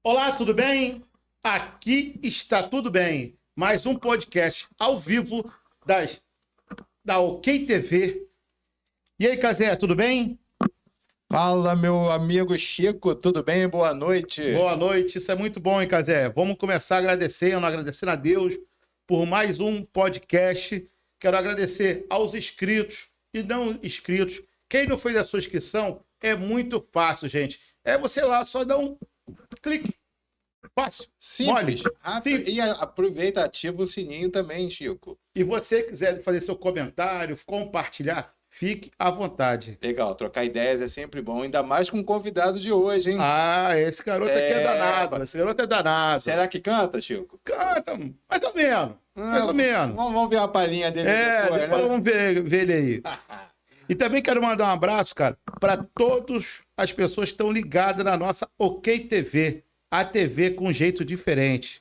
Olá, tudo bem? Aqui está tudo bem. Mais um podcast ao vivo da OK TV. E aí, Cazé, tudo bem? Fala, meu amigo Chico, tudo bem? Boa noite. Boa noite, isso é muito bom, hein, Cazé? Vamos começar agradecendo a Deus por mais um podcast. Quero agradecer aos inscritos e não inscritos. Quem não fez a sua inscrição, é muito fácil, gente. É você lá, só dá um clique. Fácil, Simples, mole, rápido. simples. E aproveita, ativa o sininho também, Chico. E você quiser fazer seu comentário, compartilhar, fique à vontade. Legal, trocar ideias é sempre bom, ainda mais com o convidado de hoje, hein? Ah, esse garoto aqui é danado. Esse garoto é danado. Será que canta, Chico? Canta, mais ou menos. Mais ou menos. Vamos ver a palhinha dele depois, Depois né? vamos ver ele aí. E também quero mandar um abraço, cara, para todas as pessoas que estão ligadas na nossa OK TV, a TV com um jeito diferente.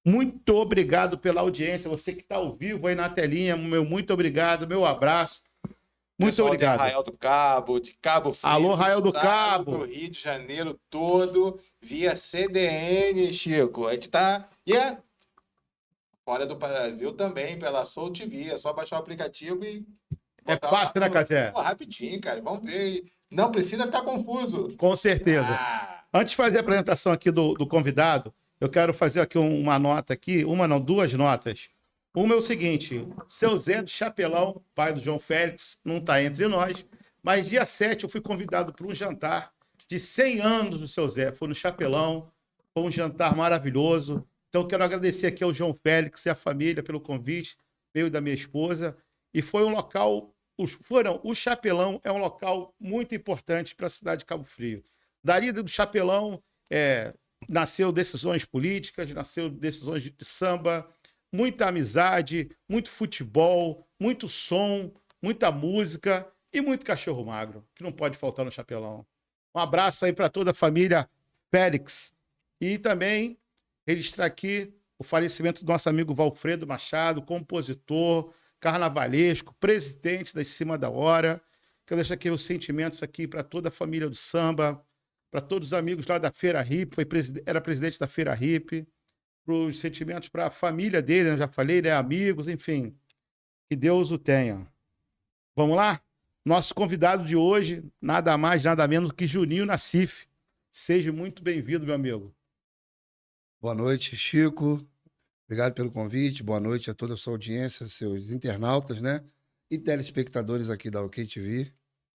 Muito obrigado pela audiência. Você que está ao vivo aí na telinha, meu muito obrigado, meu abraço. Muito Pessoal obrigado. De Arraial do Cabo, de Cabo Frio. Alô, Arraial do Cabo. Do Rio de Janeiro todo, via CDN, Chico. A gente tá... E fora do Brasil também, pela Soul TV. É só baixar o aplicativo e... É fácil, né, Cazé? Rapidinho, cara. Vamos ver. Não precisa ficar confuso. Com certeza. Antes de fazer a apresentação aqui do convidado, eu quero fazer aqui uma nota aqui, duas notas. Uma é o seguinte, seu Zé do Chapelão, pai do João Félix, não está entre nós, mas dia 7 eu fui convidado para um jantar de 100 anos do seu Zé. Foi no Chapelão, foi um jantar maravilhoso. Então eu quero agradecer aqui ao João Félix e à família pelo convite, eu e da minha esposa. E foi um local, o Chapelão é um local muito importante para a cidade de Cabo Frio. Dali do Chapelão nasceu decisões políticas, nasceu decisões de samba, muita amizade, muito futebol, muito som, muita música e muito cachorro magro, que não pode faltar no Chapelão. Um abraço aí para toda a família Félix. E também registrar aqui o falecimento do nosso amigo Valfredo Machado, compositor, carnavalesco, presidente da Em Cima da Hora. Quero deixar aqui os sentimentos aqui para toda a família do samba, para todos os amigos lá da Feira Hip, era presidente da Feira Hip, para os sentimentos para a família dele, eu já falei, né, amigos, enfim, que Deus o tenha. Vamos lá? Nosso convidado de hoje, nada mais, nada menos que Juninho Nassif. Seja muito bem-vindo, meu amigo. Boa noite, Chico. Obrigado pelo convite. Boa noite a toda a sua audiência, seus internautas, né? E telespectadores aqui da OK TV.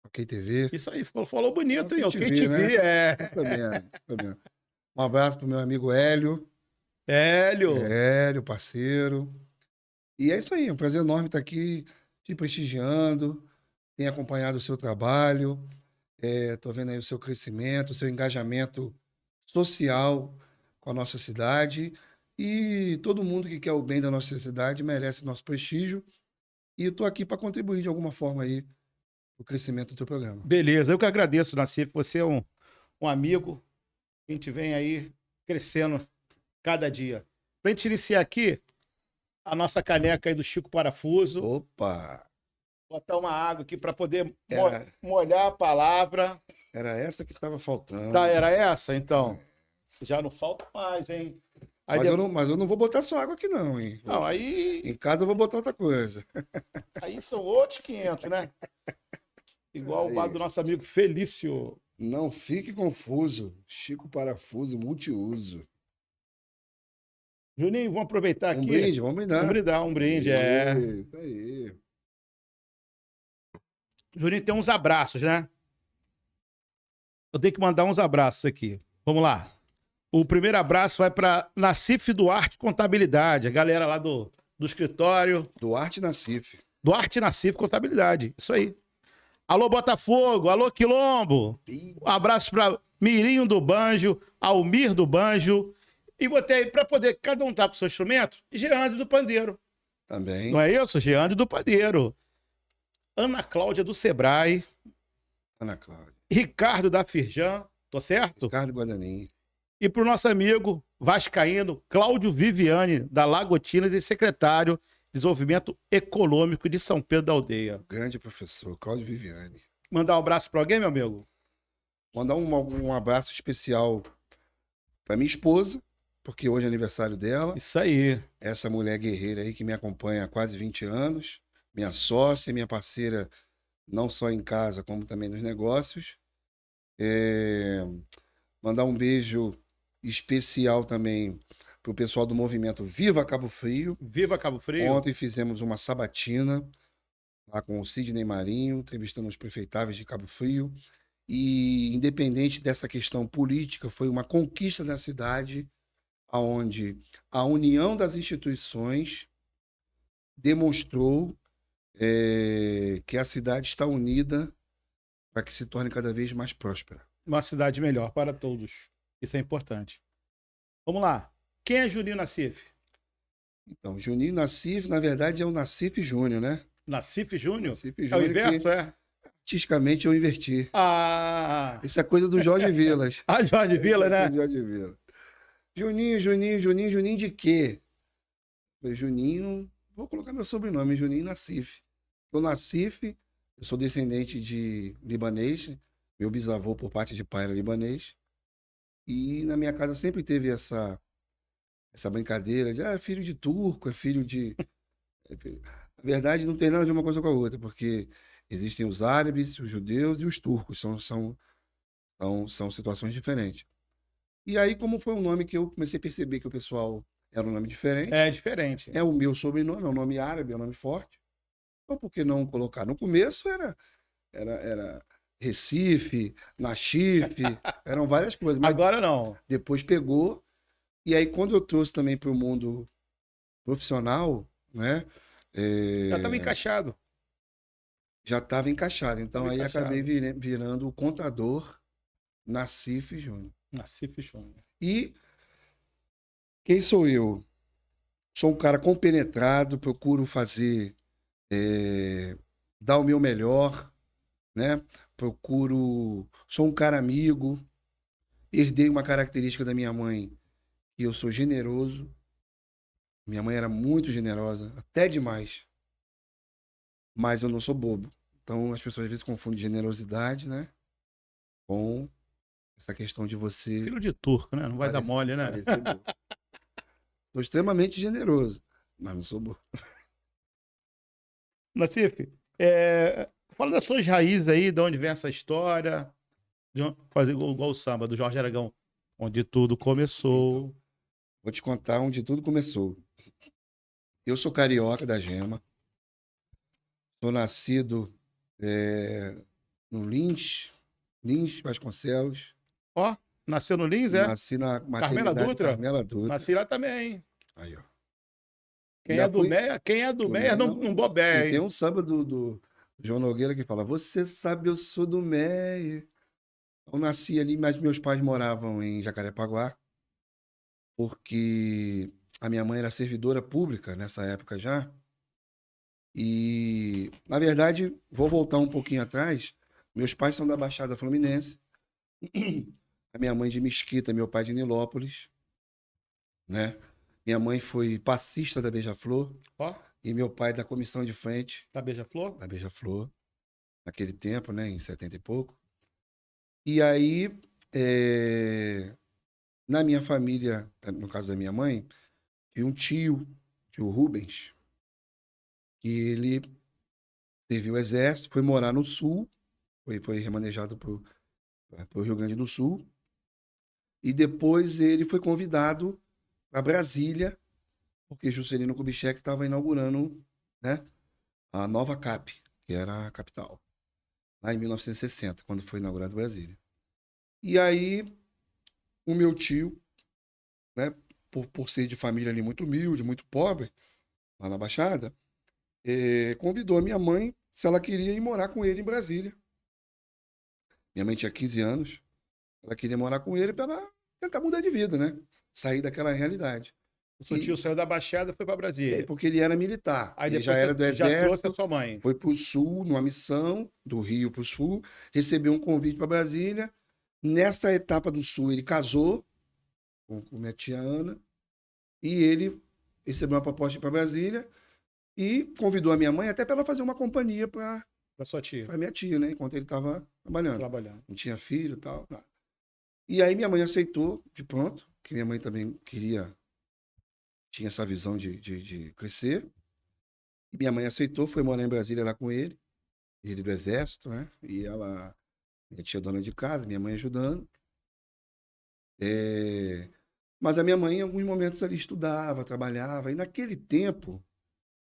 OK TV. Isso aí, falou bonito, hein? OK TV, TV, né? Tá bem. Um abraço pro meu amigo Hélio. Hélio, parceiro. E é isso aí, é um prazer enorme estar aqui te prestigiando, tenho acompanhado o seu trabalho, tô vendo aí o seu crescimento, o seu engajamento social com a nossa cidade. E todo mundo que quer o bem da nossa cidade merece o nosso prestígio. E eu estou aqui para contribuir de alguma forma aí para o crescimento do teu programa. Beleza, eu que agradeço, Nassif. Você é um amigo que a gente vem aí crescendo cada dia. Para a gente iniciar aqui, a nossa caneca aí do Chico Parafuso. Opa! Botar uma água aqui para poder molhar a palavra. Era essa que estava faltando. Tá, era essa? Então, já não falta mais, hein? Mas eu não vou botar só água aqui não, hein? Não, aí... Em casa eu vou botar outra coisa. Aí são outros 500, né? Igual o bar do nosso amigo Felício. Não fique confuso. Chico Parafuso multiuso. Juninho, vamos aproveitar aqui. Vamos brindar. Vamos brindar, um brinde, Isso aí. Juninho, tem uns abraços, né? Eu tenho que mandar uns abraços aqui. Vamos lá. O primeiro abraço vai para Nassif Duarte Contabilidade, a galera lá do escritório. Duarte Nassif. Duarte Nassif Contabilidade, isso aí. Alô, Botafogo, alô, Quilombo. Um abraço para Mirinho do Banjo, Almir do Banjo. E botei aí, para poder cada um estar com o seu instrumento, Geandre do Pandeiro. Também. Não é isso? Geandre do Pandeiro. Ana Cláudia do Sebrae. Ana Cláudia. Ricardo da Firjan, tô certo? Ricardo Guadanin. E para o nosso amigo vascaíno Cláudio Viviane, da Lagotinas e secretário de Desenvolvimento Econômico de São Pedro da Aldeia. Grande professor, Cláudio Viviane. Mandar um abraço para alguém, meu amigo? Mandar um abraço especial para minha esposa, porque hoje é aniversário dela. Isso aí. Essa mulher guerreira aí que me acompanha há quase 20 anos, minha sócia, minha parceira, não só em casa, como também nos negócios. Mandar um beijo especial também para o pessoal do movimento Viva Cabo Frio. Viva Cabo Frio. Ontem fizemos uma sabatina lá com o Sidney Marinho, entrevistando os prefeitáveis de Cabo Frio. E, independente dessa questão política, foi uma conquista da cidade, onde a união das instituições demonstrou que a cidade está unida para que se torne cada vez mais próspera. Uma cidade melhor para todos. Isso é importante. Vamos lá. Quem é Juninho Nassif? Então, Juninho Nassif, na verdade, é o Nassif Júnior, né? Nassif Júnior? Nassif É o Júnior, inverso, é? artisticamente eu inverti. Ah! Isso é coisa do Jorge Vilas. Ah, Jorge Vila, né? Do Jorge Vilas. Juninho de quê? Falei, Juninho, vou colocar meu sobrenome, Juninho Nassif. O Nassif, eu sou descendente de libanês, meu bisavô por parte de pai era libanês. E na minha casa sempre teve essa brincadeira de filho de turco, é filho de... Na verdade, não tem nada a ver uma coisa com a outra, porque existem os árabes, os judeus e os turcos, são situações diferentes. E aí, como foi um nome que eu comecei a perceber que o pessoal era um nome diferente. É diferente. É o meu sobrenome, é um nome árabe, é um nome forte. Então, por que não colocar? No começo era Recife, Nachife, eram várias coisas. Mas agora não. depois pegou. E aí, quando eu trouxe também para o mundo profissional, né? Já estava encaixado. Já estava encaixado. Então, aí acabei virando o contador Nassif Júnior. Nassif Júnior. E quem sou eu? Sou um cara compenetrado, procuro fazer, dar o meu melhor, né? Sou um cara amigo, herdei uma característica da minha mãe, que eu sou generoso. Minha mãe era muito generosa, até demais. Mas eu não sou bobo. Então as pessoas às vezes confundem generosidade, né? Com essa questão de você... Filho de turco, né? Não vai dar mole, né? Sou extremamente generoso, mas não sou bobo. Nassif, fala das suas raízes aí, de onde vem essa história. Fazer igual o samba do Jorge Aragão, onde tudo começou. Então, vou te contar onde tudo começou. Eu sou carioca da Gema. Sou nascido no Lins Vasconcelos. Ó, nasceu no Lins, é? Nasci na Carmela Dutra? Carmela Dutra. Nasci lá também, hein? Aí, ó. Quem é do Meia não bobeia, hein? Tem um samba do João Nogueira que fala: você sabe, eu sou do Meia. Eu nasci ali, mas meus pais moravam em Jacarepaguá, porque a minha mãe era servidora pública nessa época já. E, na verdade, vou voltar um pouquinho atrás. Meus pais são da Baixada Fluminense. A minha mãe de Mesquita, meu pai de Nilópolis, né? Minha mãe foi passista da Beija-Flor. Ó. E meu pai da comissão de frente. Da Beija-Flor? Da Beija-Flor. Naquele tempo, né? Em 70 e pouco. E aí, na minha família, no caso da minha mãe, tinha um tio Rubens, que ele serviu o exército, foi morar no Sul, foi remanejado para o Rio Grande do Sul, e depois ele foi convidado para Brasília, porque Juscelino Kubitschek estava inaugurando, né, a nova CAP, que era a capital, lá em 1960, quando foi inaugurado Brasília. E aí, o meu tio, né, por ser de família ali muito humilde, muito pobre, lá na Baixada, convidou a minha mãe se ela queria ir morar com ele em Brasília. Minha mãe tinha 15 anos, ela queria morar com ele para tentar mudar de vida, né? Sair daquela realidade. O seu tio saiu da Baixada e foi para Brasília. Porque ele era militar. Aí ele já era do Exército. Já trouxe a sua mãe. Foi para o Sul, numa missão, do Rio para o Sul, recebeu um convite para Brasília. Nessa etapa do Sul, ele casou com minha tia Ana e ele recebeu uma proposta para Brasília e convidou a minha mãe até para ela fazer uma companhia para sua tia. Para minha tia, né? Enquanto ele estava trabalhando. Trabalhando. Não tinha filho e tal. Não. E aí minha mãe aceitou de pronto. que minha mãe também tinha essa visão de crescer. E minha mãe aceitou, foi morar em Brasília lá com ele do Exército, né? E minha tia dona de casa, minha mãe ajudando. Mas a minha mãe, em alguns momentos, ali estudava, trabalhava. E naquele tempo,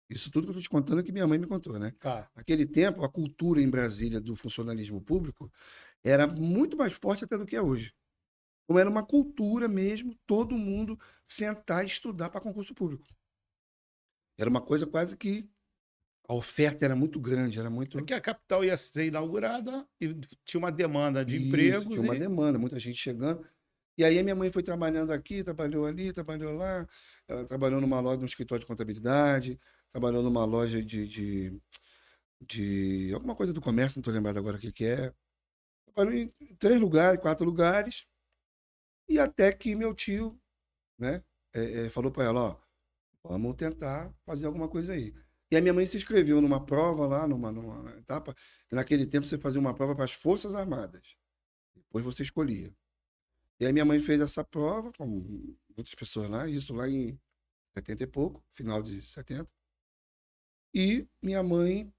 isso tudo que eu estou te contando é que minha mãe me contou, né? Tá. Naquele tempo, a cultura em Brasília do funcionalismo público era muito mais forte até do que é hoje. Então era uma cultura mesmo, todo mundo sentar e estudar para concurso público. Era uma coisa quase que a oferta era muito grande, era muito. É que a capital ia ser inaugurada e tinha uma demanda de Isso, empregos. tinha uma demanda, muita gente chegando. E aí a minha mãe foi trabalhando aqui, trabalhou ali, trabalhou lá. Ela trabalhou numa loja, num escritório de contabilidade, trabalhou numa loja de alguma coisa do comércio, não estou lembrado agora o que que é. Trabalhou em 3 lugares, 4 lugares. E até que meu tio, né, falou para ela, ó, vamos tentar fazer alguma coisa aí. E a minha mãe se inscreveu numa prova lá, numa etapa, que naquele tempo você fazia uma prova para as Forças Armadas. Depois você escolhia. E aí minha mãe fez essa prova, com muitas pessoas lá, isso lá em 70 e pouco, final de 70. E minha mãe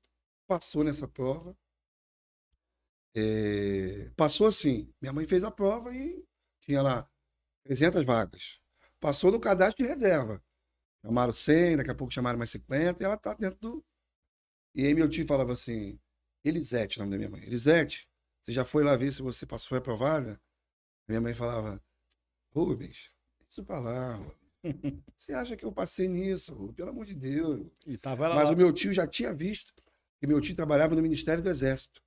passou nessa prova. Passou assim, minha mãe fez a prova e tinha lá 300 vagas. Passou no cadastro de reserva. Chamaram 100, daqui a pouco chamaram mais 50, e ela tá dentro do... E aí meu tio falava assim, Elisete, o nome da minha mãe. Elisete, você já foi lá ver se você passou, foi aprovada? Minha mãe falava, Rubens, isso pra lá, Rubens. Você acha que eu passei nisso, Rubens? Pelo amor de Deus. E tava Mas lá. o meu tio já tinha visto que meu tio trabalhava no Ministério do Exército.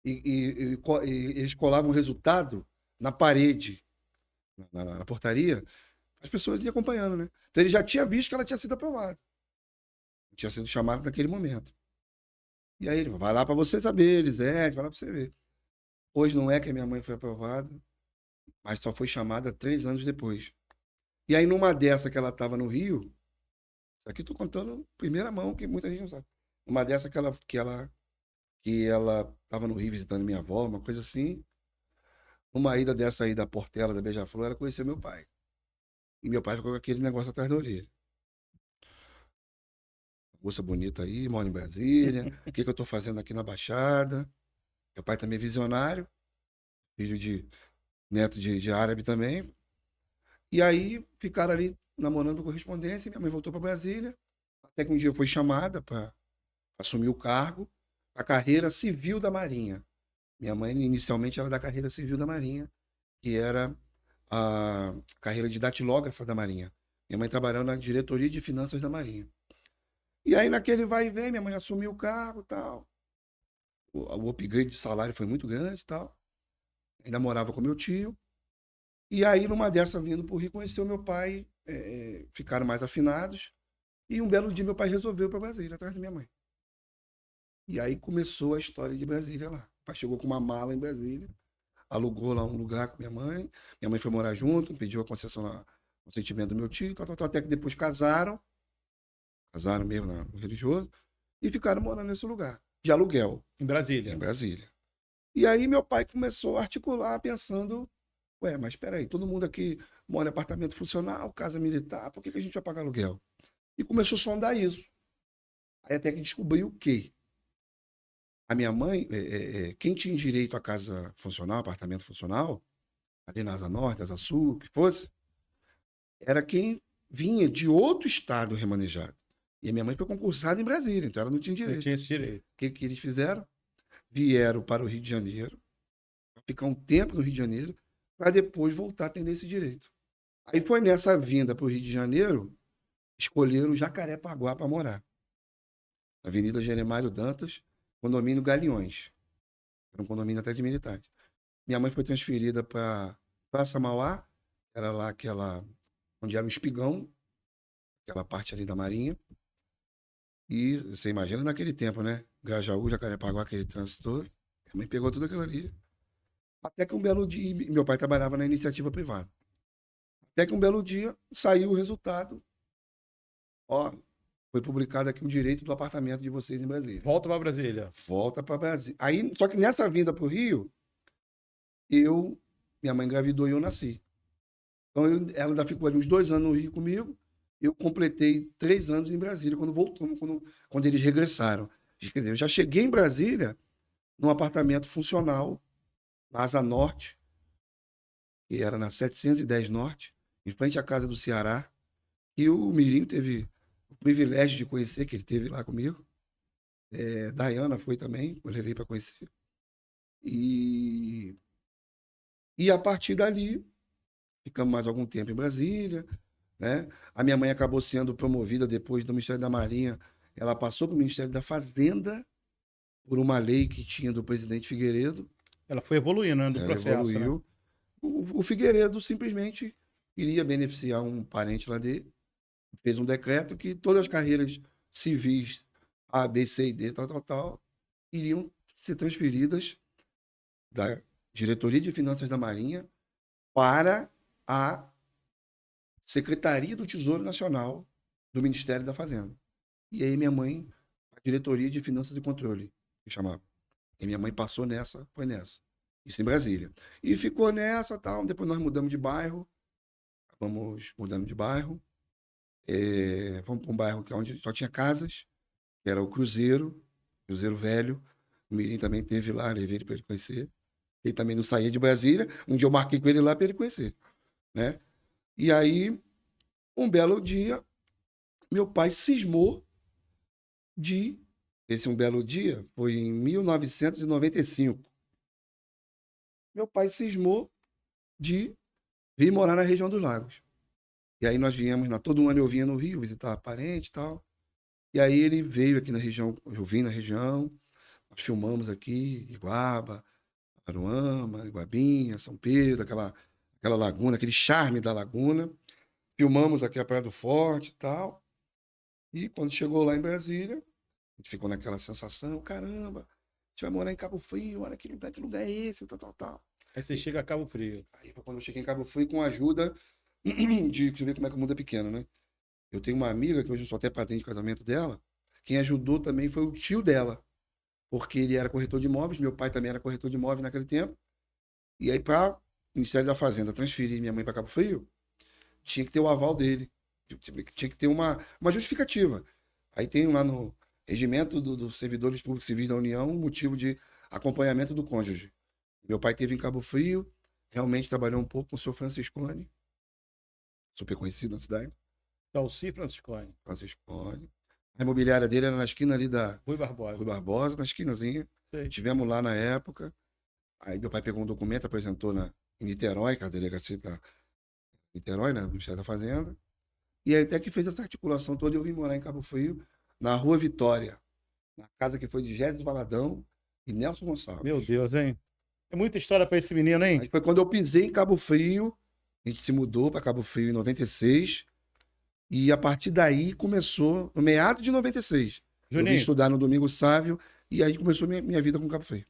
E eles colavam o resultado na parede, na portaria, as pessoas iam acompanhando, né? Então ele já tinha visto que ela tinha sido aprovada. Tinha sido chamada naquele momento. E aí ele vai lá para você saber, Elisete, vai lá para você ver. Hoje não é que a minha mãe foi aprovada, mas só foi chamada 3 anos depois. E aí numa dessa que ela estava no Rio, isso aqui eu tô contando primeira mão, que muita gente não sabe. Uma dessa que ela estava no Rio visitando minha avó, uma coisa assim. Uma ida dessa aí da Portela, da Beija-Flor, ela conheceu meu pai. E meu pai ficou com aquele negócio atrás da orelha. Moça bonita aí, mora em Brasília. O que eu tô fazendo aqui na Baixada? Meu pai também é visionário, filho de neto de árabe também. E aí ficaram ali namorando por correspondência. Minha mãe voltou para Brasília. Até que um dia foi chamada para assumir o cargo, a carreira civil da Marinha. Minha mãe inicialmente era da carreira civil da Marinha, que era a carreira de datilógrafa da Marinha. Minha mãe trabalhava na diretoria de finanças da Marinha. E aí, naquele vai e vem, minha mãe assumiu o cargo e tal. O upgrade de salário foi muito grande e tal. Ainda morava com meu tio. E aí, numa dessa, vindo pro Rio, conheceu meu pai, ficaram mais afinados. E um belo dia, meu pai resolveu ir para Brasília, atrás da minha mãe. E aí começou a história de Brasília lá. O pai chegou com uma mala em Brasília, alugou lá um lugar com minha mãe. Minha mãe foi morar junto, pediu a concessão lá, o consentimento do meu tio, até que depois casaram mesmo no religioso, e ficaram morando nesse lugar, de aluguel. Em Brasília. Em Brasília. E aí meu pai começou a articular, pensando, mas espera aí, todo mundo aqui mora em apartamento funcional, casa militar, por que a gente vai pagar aluguel? E começou a sondar isso. Aí até que descobriu que a minha mãe, quem tinha direito à casa funcional, apartamento funcional, ali na Asa Norte, Asa Sul, o que fosse, era quem vinha de outro estado remanejado. E a minha mãe foi concursada em Brasília, então ela não tinha direito. Não tinha esse direito. O que eles fizeram? Vieram para o Rio de Janeiro, ficar um tempo no Rio de Janeiro, para depois voltar a ter esse direito. Aí foi nessa vinda para o Rio de Janeiro, escolheram Jacarepaguá para morar. Avenida Jeremário Dantas, condomínio Galeões. Era um condomínio até de militares. Minha mãe foi transferida para Praça Mauá, era lá onde era um espigão, aquela parte ali da Marinha. E você imagina naquele tempo, né? Grajaú, Jacarepaguá, aquele trânsito todo. Minha mãe pegou tudo aquilo ali. Até que um belo dia, meu pai trabalhava na iniciativa privada. Até que um belo dia saiu o resultado. Ó, foi publicado aqui o direito do apartamento de vocês em Brasília. Volta para Brasília. Volta para Brasília. Aí, só que nessa vinda para o Rio, minha mãe engravidou e eu nasci. Então, ela ainda ficou ali uns 2 anos no Rio comigo. Eu completei 3 anos em Brasília, quando voltamos, quando eles regressaram. Quer dizer, eu já cheguei em Brasília num apartamento funcional, na Asa Norte, que era na 710 Norte, em frente à casa do Ceará. E o Mirinho teve o privilégio de conhecer, que ele teve lá comigo. Dayana foi também, eu levei para conhecer. E a partir dali, ficamos mais algum tempo em Brasília, né? A minha mãe acabou sendo promovida depois do Ministério da Marinha. Ela passou para o Ministério da Fazenda por uma lei que tinha do presidente Figueiredo. Ela foi evoluindo, né, do Ela processo, evoluiu. né? O Figueiredo simplesmente iria beneficiar um parente lá dele. Fez um decreto que todas as carreiras civis, A, B, C e D, tal, iriam ser transferidas da Diretoria de Finanças da Marinha para a Secretaria do Tesouro Nacional do Ministério da Fazenda. E aí minha mãe, a Diretoria de Finanças e Controle, que chamava. E minha mãe passou nessa, foi nessa. Isso em Brasília. E ficou nessa, tal. Depois nós mudamos de bairro. Acabamos mudando de bairro. Fomos para um bairro onde só tinha casas, que era o Cruzeiro Velho. O Mirim também teve lá, levei ele para ele conhecer. Ele também não saía de Brasília. Um dia eu marquei com ele lá para ele conhecer, né? E aí, um belo dia, meu pai cismou de... Esse um belo dia foi em 1995. Meu pai cismou de vir morar na região dos Lagos. E aí nós viemos, todo ano eu vinha no Rio visitar parente e tal. E aí ele veio aqui na região, eu vim na região, nós filmamos aqui, Iguaba, Aruama, Iguabinha, São Pedro, aquela laguna, aquele charme da laguna. Filmamos aqui a Praia do Forte e tal. E quando chegou lá em Brasília, a gente ficou naquela sensação, caramba, a gente vai morar em Cabo Frio, olha que lugar é esse, tal. Aí você chega a Cabo Frio. Aí quando eu cheguei em Cabo Frio, com a ajuda de você ver como é que o mundo é pequeno, né? Eu tenho uma amiga, que hoje eu sou até padrinho de casamento dela, quem ajudou também foi o tio dela, porque ele era corretor de imóveis, meu pai também era corretor de imóveis naquele tempo, e aí para o Ministério da Fazenda transferir minha mãe para Cabo Frio, tinha que ter o aval dele, tinha que ter uma justificativa. Aí tem lá no regimento dos servidores públicos civis da União um motivo de acompanhamento do cônjuge. Meu pai esteve em Cabo Frio, realmente trabalhou um pouco com o seu Franciscone, super conhecido na cidade. Dalci Franciscone. A imobiliária dele era na esquina ali da Rui Barbosa. Rui Barbosa, na esquinazinha. Sei. Tivemos lá na época. Aí meu pai pegou um documento, apresentou em Niterói, que a delegacia tá em Niterói, né, no Ministério da Fazenda. E aí até que fez essa articulação toda, eu vim morar em Cabo Frio, na Rua Vitória, na casa que foi de Gésis Valadão e Nelson Gonçalves. Meu Deus, hein? É muita história para esse menino, hein? Aí foi quando eu pisei em Cabo Frio, a gente se mudou para Cabo Frio em 96. E a partir daí começou, no meado de 96. Juninho, eu vim estudar no Domingo Sávio e aí começou minha vida com Cabo Frio.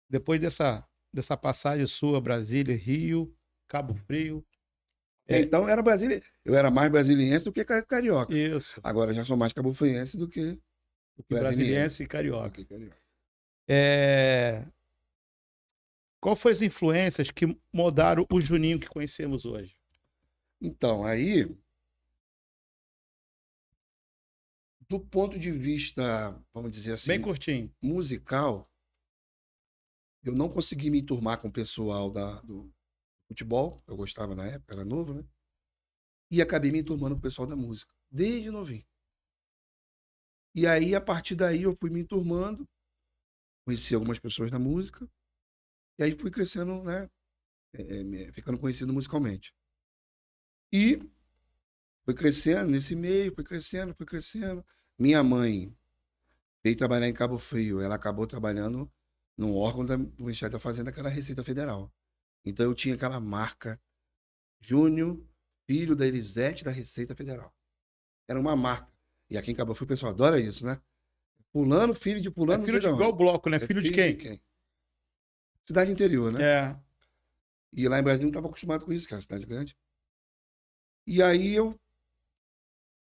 Depois dessa passagem sua, Brasília, Rio, Cabo Frio. Então era Brasília, eu era mais brasiliense do que carioca. Isso. Agora já sou mais cabofriense do que brasiliense e carioca. Qual foram as influências que moldaram o Juninho que conhecemos hoje? Então, aí, do ponto de vista, vamos dizer assim, bem curtinho, musical, eu não consegui me enturmar com o pessoal do futebol, eu gostava na época, era novo, né? E acabei me enturmando com o pessoal da música, desde novinho. E aí, a partir daí, eu fui me enturmando, conheci algumas pessoas da música, e aí fui crescendo, né? Ficando conhecido musicalmente. E fui crescendo nesse meio, fui crescendo. Minha mãe veio trabalhar em Cabo Frio, ela acabou trabalhando num órgão do Ministério da Fazenda, que era a Receita Federal. Então eu tinha aquela marca Júnior, filho da Elisete da Receita Federal. Era uma marca. E aqui em Cabo Frio o pessoal adora isso, né? Fulano, filho de fulano. É filho de igual bloco, né? Filho de quem? Cidade interior, né? É. E lá em Brasília não estava acostumado com isso, que era cidade grande. E aí eu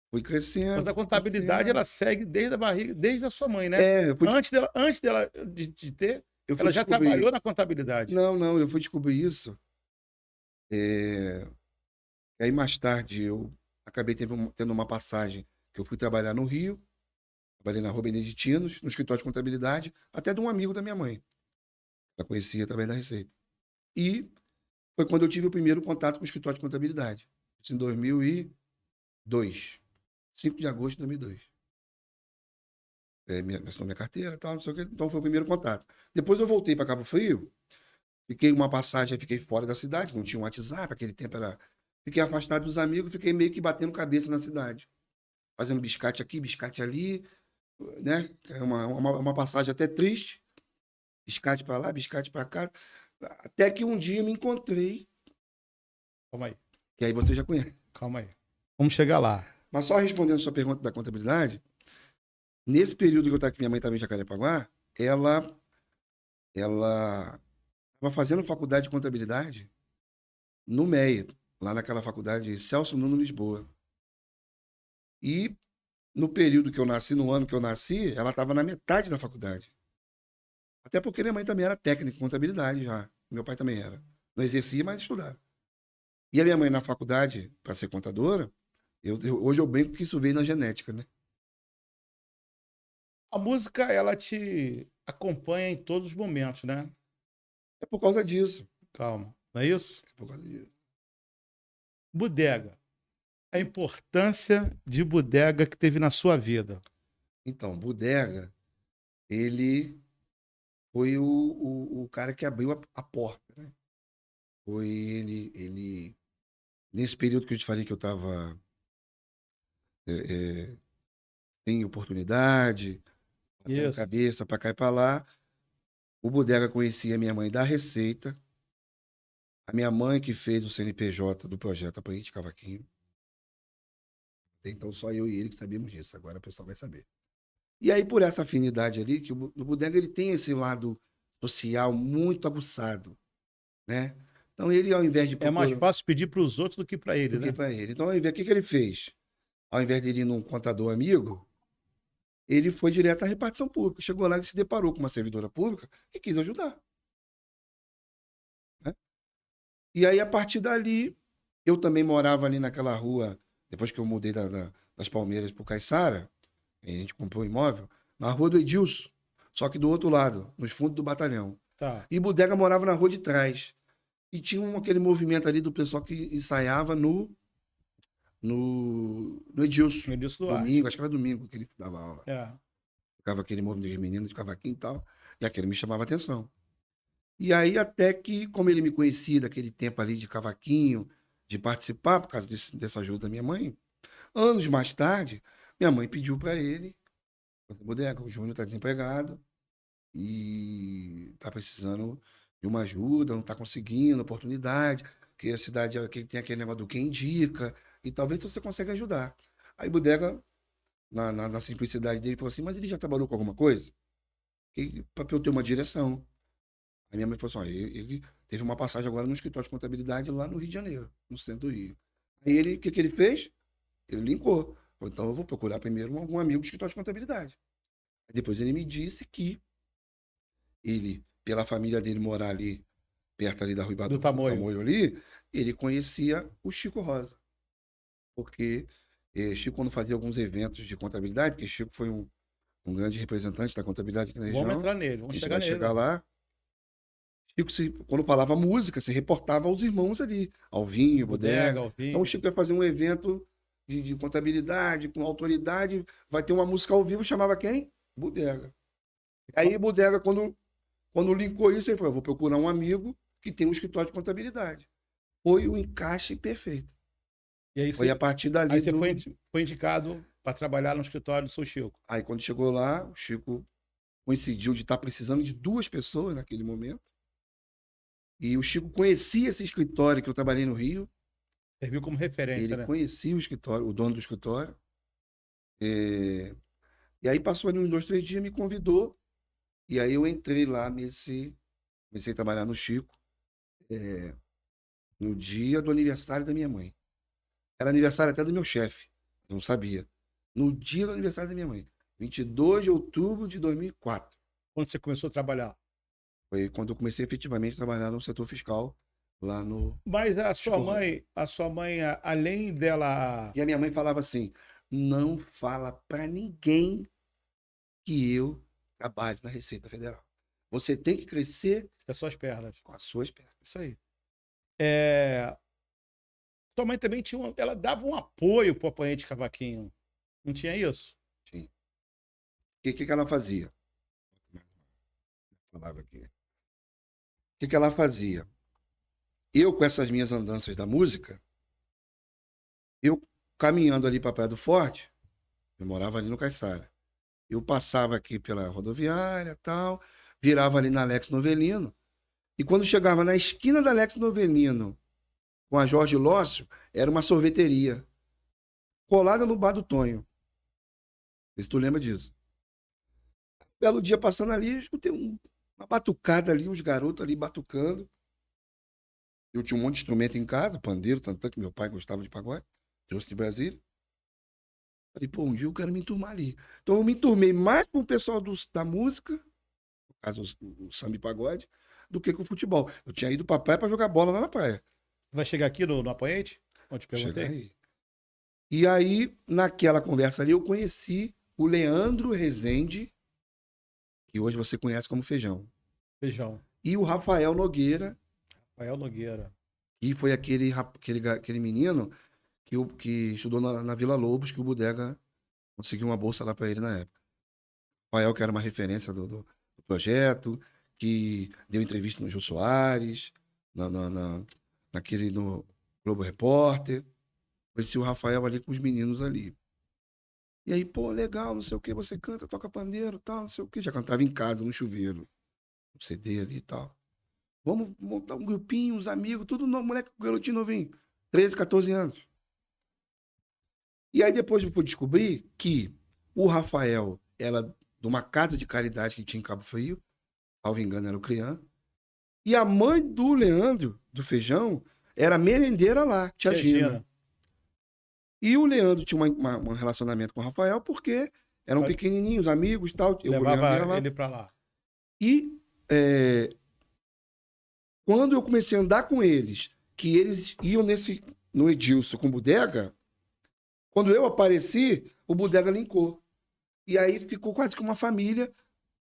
fui crescendo. Mas a contabilidade, ela segue desde a barriga, desde a sua mãe, né? Antes dela de ter, ela já trabalhou na contabilidade. Não, eu fui descobrir isso Aí mais tarde eu acabei tendo uma passagem que eu fui trabalhar no Rio, trabalhei na Rua Beneditinos, no escritório de contabilidade, até de um amigo da minha mãe. Já conhecia através da Receita. E foi quando eu tive o primeiro contato com o escritório de contabilidade. Isso em 2002. 5 de agosto de 2002. Assinou minha carteira e tal, não sei o quê. Então foi o primeiro contato. Depois eu voltei para Cabo Frio, fiquei uma passagem, fiquei fora da cidade, não tinha um WhatsApp, aquele tempo era... Fiquei afastado dos amigos, fiquei meio que batendo cabeça na cidade. Fazendo biscate aqui, biscate ali, né? É uma passagem até triste. Biscate para lá, biscate para cá. Até que um dia me encontrei. Calma aí. Que aí você já conhece. Calma aí. Vamos chegar lá. Mas só respondendo a sua pergunta da contabilidade, nesse período que eu estava aqui, minha mãe estava em Jacarepaguá, ela estava fazendo faculdade de contabilidade no MEA, lá naquela faculdade Celso Nuno Lisboa. E no período que eu nasci, no ano que eu nasci, ela estava na metade da faculdade. Até porque minha mãe também era técnica em contabilidade já. Meu pai também era. Não exercia, mas estudava. E a minha mãe na faculdade, para ser contadora, hoje eu brinco que isso veio na genética, né? A música, ela te acompanha em todos os momentos, né? É por causa disso. Calma. Não é isso? É por causa disso. Bodega. A importância de Bodega que teve na sua vida. Então, Bodega, ele foi o cara que abriu a porta, né? Foi ele... Nesse período que eu te falei que eu estava sem oportunidade, batendo Isso. cabeça para cá e para lá, o Bodega conhecia a minha mãe da Receita, a minha mãe que fez o CNPJ do projeto Apanhei de Cavaquinho. Então só eu e ele que sabíamos disso, agora o pessoal vai saber. E aí por essa afinidade ali, que o Bodega ele tem esse lado social muito aguçado, né? Então ele, ao invés de É mais fácil pedir para os outros do que para ele, do que né? para ele. Então, ao invés, o que ele fez? Ao invés de ele ir num contador amigo, ele foi direto à repartição pública. Chegou lá e se deparou com uma servidora pública e quis ajudar. Né? E aí, a partir dali, eu também morava ali naquela rua, depois que eu mudei das Palmeiras para o Caiçara, a gente comprou um imóvel, na rua do Edilson, só que do outro lado, nos fundos do batalhão. Tá. E Bodega morava na rua de trás. E tinha aquele movimento ali do pessoal que ensaiava no Edilson. No Edilson Duarte. Domingo, acho que era domingo que ele dava aula. É. Ficava aquele movimento de menino de cavaquinho e tal. E aquele me chamava a atenção. E aí, até que, como ele me conhecia daquele tempo ali de cavaquinho, de participar, por causa dessa ajuda da minha mãe, anos mais tarde, minha mãe pediu para ele: Bodega, o Júnior está desempregado e está precisando de uma ajuda, não está conseguindo oportunidade, que a cidade aqui tem aquele negócio do quem indica, e talvez você consiga ajudar. Aí Bodega, na simplicidade dele, falou assim: mas ele já trabalhou com alguma coisa? Para eu ter uma direção. Aí minha mãe falou assim: ele teve uma passagem agora no escritório de contabilidade lá no Rio de Janeiro, no centro do Rio. Aí o que ele fez? Ele linkou. Falou: então eu vou procurar primeiro algum amigo do escritório de contabilidade. Aí depois ele me disse que ele, pela família dele morar ali, perto ali da Rua Do Tamoio ali, ele conhecia o Chico Rosa. Porque Chico, quando fazia alguns eventos de contabilidade, porque Chico foi um grande representante da contabilidade aqui na região. Vamos entrar nele, vamos chegar nele. Chegar lá. Chico, quando falava música, se reportava aos irmãos ali, Alvinho, Bodega. Alvinho. Então o Chico ia fazer um evento de contabilidade, com autoridade, vai ter uma música ao vivo, chamava quem? Bodega. Aí Bodega, quando linkou isso, ele falou: vou procurar um amigo que tem um escritório de contabilidade. Foi o encaixe perfeito. E aí foi a partir dali. Aí você foi indicado para trabalhar no escritório do seu Chico. Aí quando chegou lá, o Chico coincidiu de estar precisando de 2 pessoas naquele momento. E o Chico conhecia esse escritório que eu trabalhei no Rio. Serviu como referência, ele né? Conhecia o escritório, o dono do escritório. E aí passou ali uns 2, 3 dias, me convidou. E aí eu entrei lá comecei a trabalhar no Chico no dia do aniversário da minha mãe. Era aniversário até do meu chefe, não sabia. No dia do aniversário da minha mãe, 22 de outubro de 2004. Quando você começou a trabalhar? Foi quando eu comecei efetivamente a trabalhar no setor fiscal lá no... Mas a sua mãe, além dela... E a minha mãe falava assim, não fala pra ninguém que eu trabalho na Receita Federal. Você tem que crescer Das suas pernas. com as suas pernas. Isso aí. É... Sua mãe também tinha ela dava um apoio pro apoiante cavaquinho. Não tinha isso? Sim. O que ela fazia? Falava aqui. O que ela fazia? Eu, com essas minhas andanças da música, eu caminhando ali para Praia do Forte, eu morava ali no Caiçara. Eu passava aqui pela rodoviária e tal, virava ali na Alex Novelino, e quando chegava na esquina da Alex Novelino, com a Jorge Lócio, era uma sorveteria, colada no bar do Tonho. Não sei se tu lembra disso. Belo dia passando ali, eu escutei uma batucada ali, uns garotos ali batucando. Eu tinha um monte de instrumento em casa, pandeiro, tanto que meu pai gostava de pagode, trouxe de Brasília. Falei, pô, um dia eu quero me enturmar ali. Então eu me enturmei mais com o pessoal da música, no caso o samba e pagode, do que com o futebol. Eu tinha ido pra praia pra jogar bola lá na praia. Você vai chegar aqui no apoiante? Onde te Chega perguntei? aí. E aí, naquela conversa ali, eu conheci o Leandro Rezende, que hoje você conhece como Feijão. Feijão. E o Rafael Nogueira, Rafael Nogueira. que foi aquele menino que estudou na Vila Lobos, que o Bodega conseguiu uma bolsa lá para ele na época. O Rafael, que era uma referência do projeto, que deu entrevista no Jô Soares, no Globo Repórter. Conheci o Rafael ali com os meninos ali. E aí, pô, legal, não sei o que, você canta, toca pandeiro, tal, não sei o que. Já cantava em casa, no chuveiro, no CD ali e tal. Vamos montar um grupinho, uns amigos, tudo novo, moleque, garotinho novinho, 13, 14 anos. E aí depois eu fui descobrir que o Rafael era de uma casa de caridade que tinha em Cabo Frio, salvo engano era o Crian, e a mãe do Leandro, do Feijão, era merendeira lá, tia Gina. E o Leandro tinha um relacionamento com o Rafael porque eram pequenininhos, amigos e tal. Levava ele pra lá. E quando eu comecei a andar com eles, que eles iam no Edilson com o Bodega, quando eu apareci, o Bodega linkou. E aí ficou quase que uma família,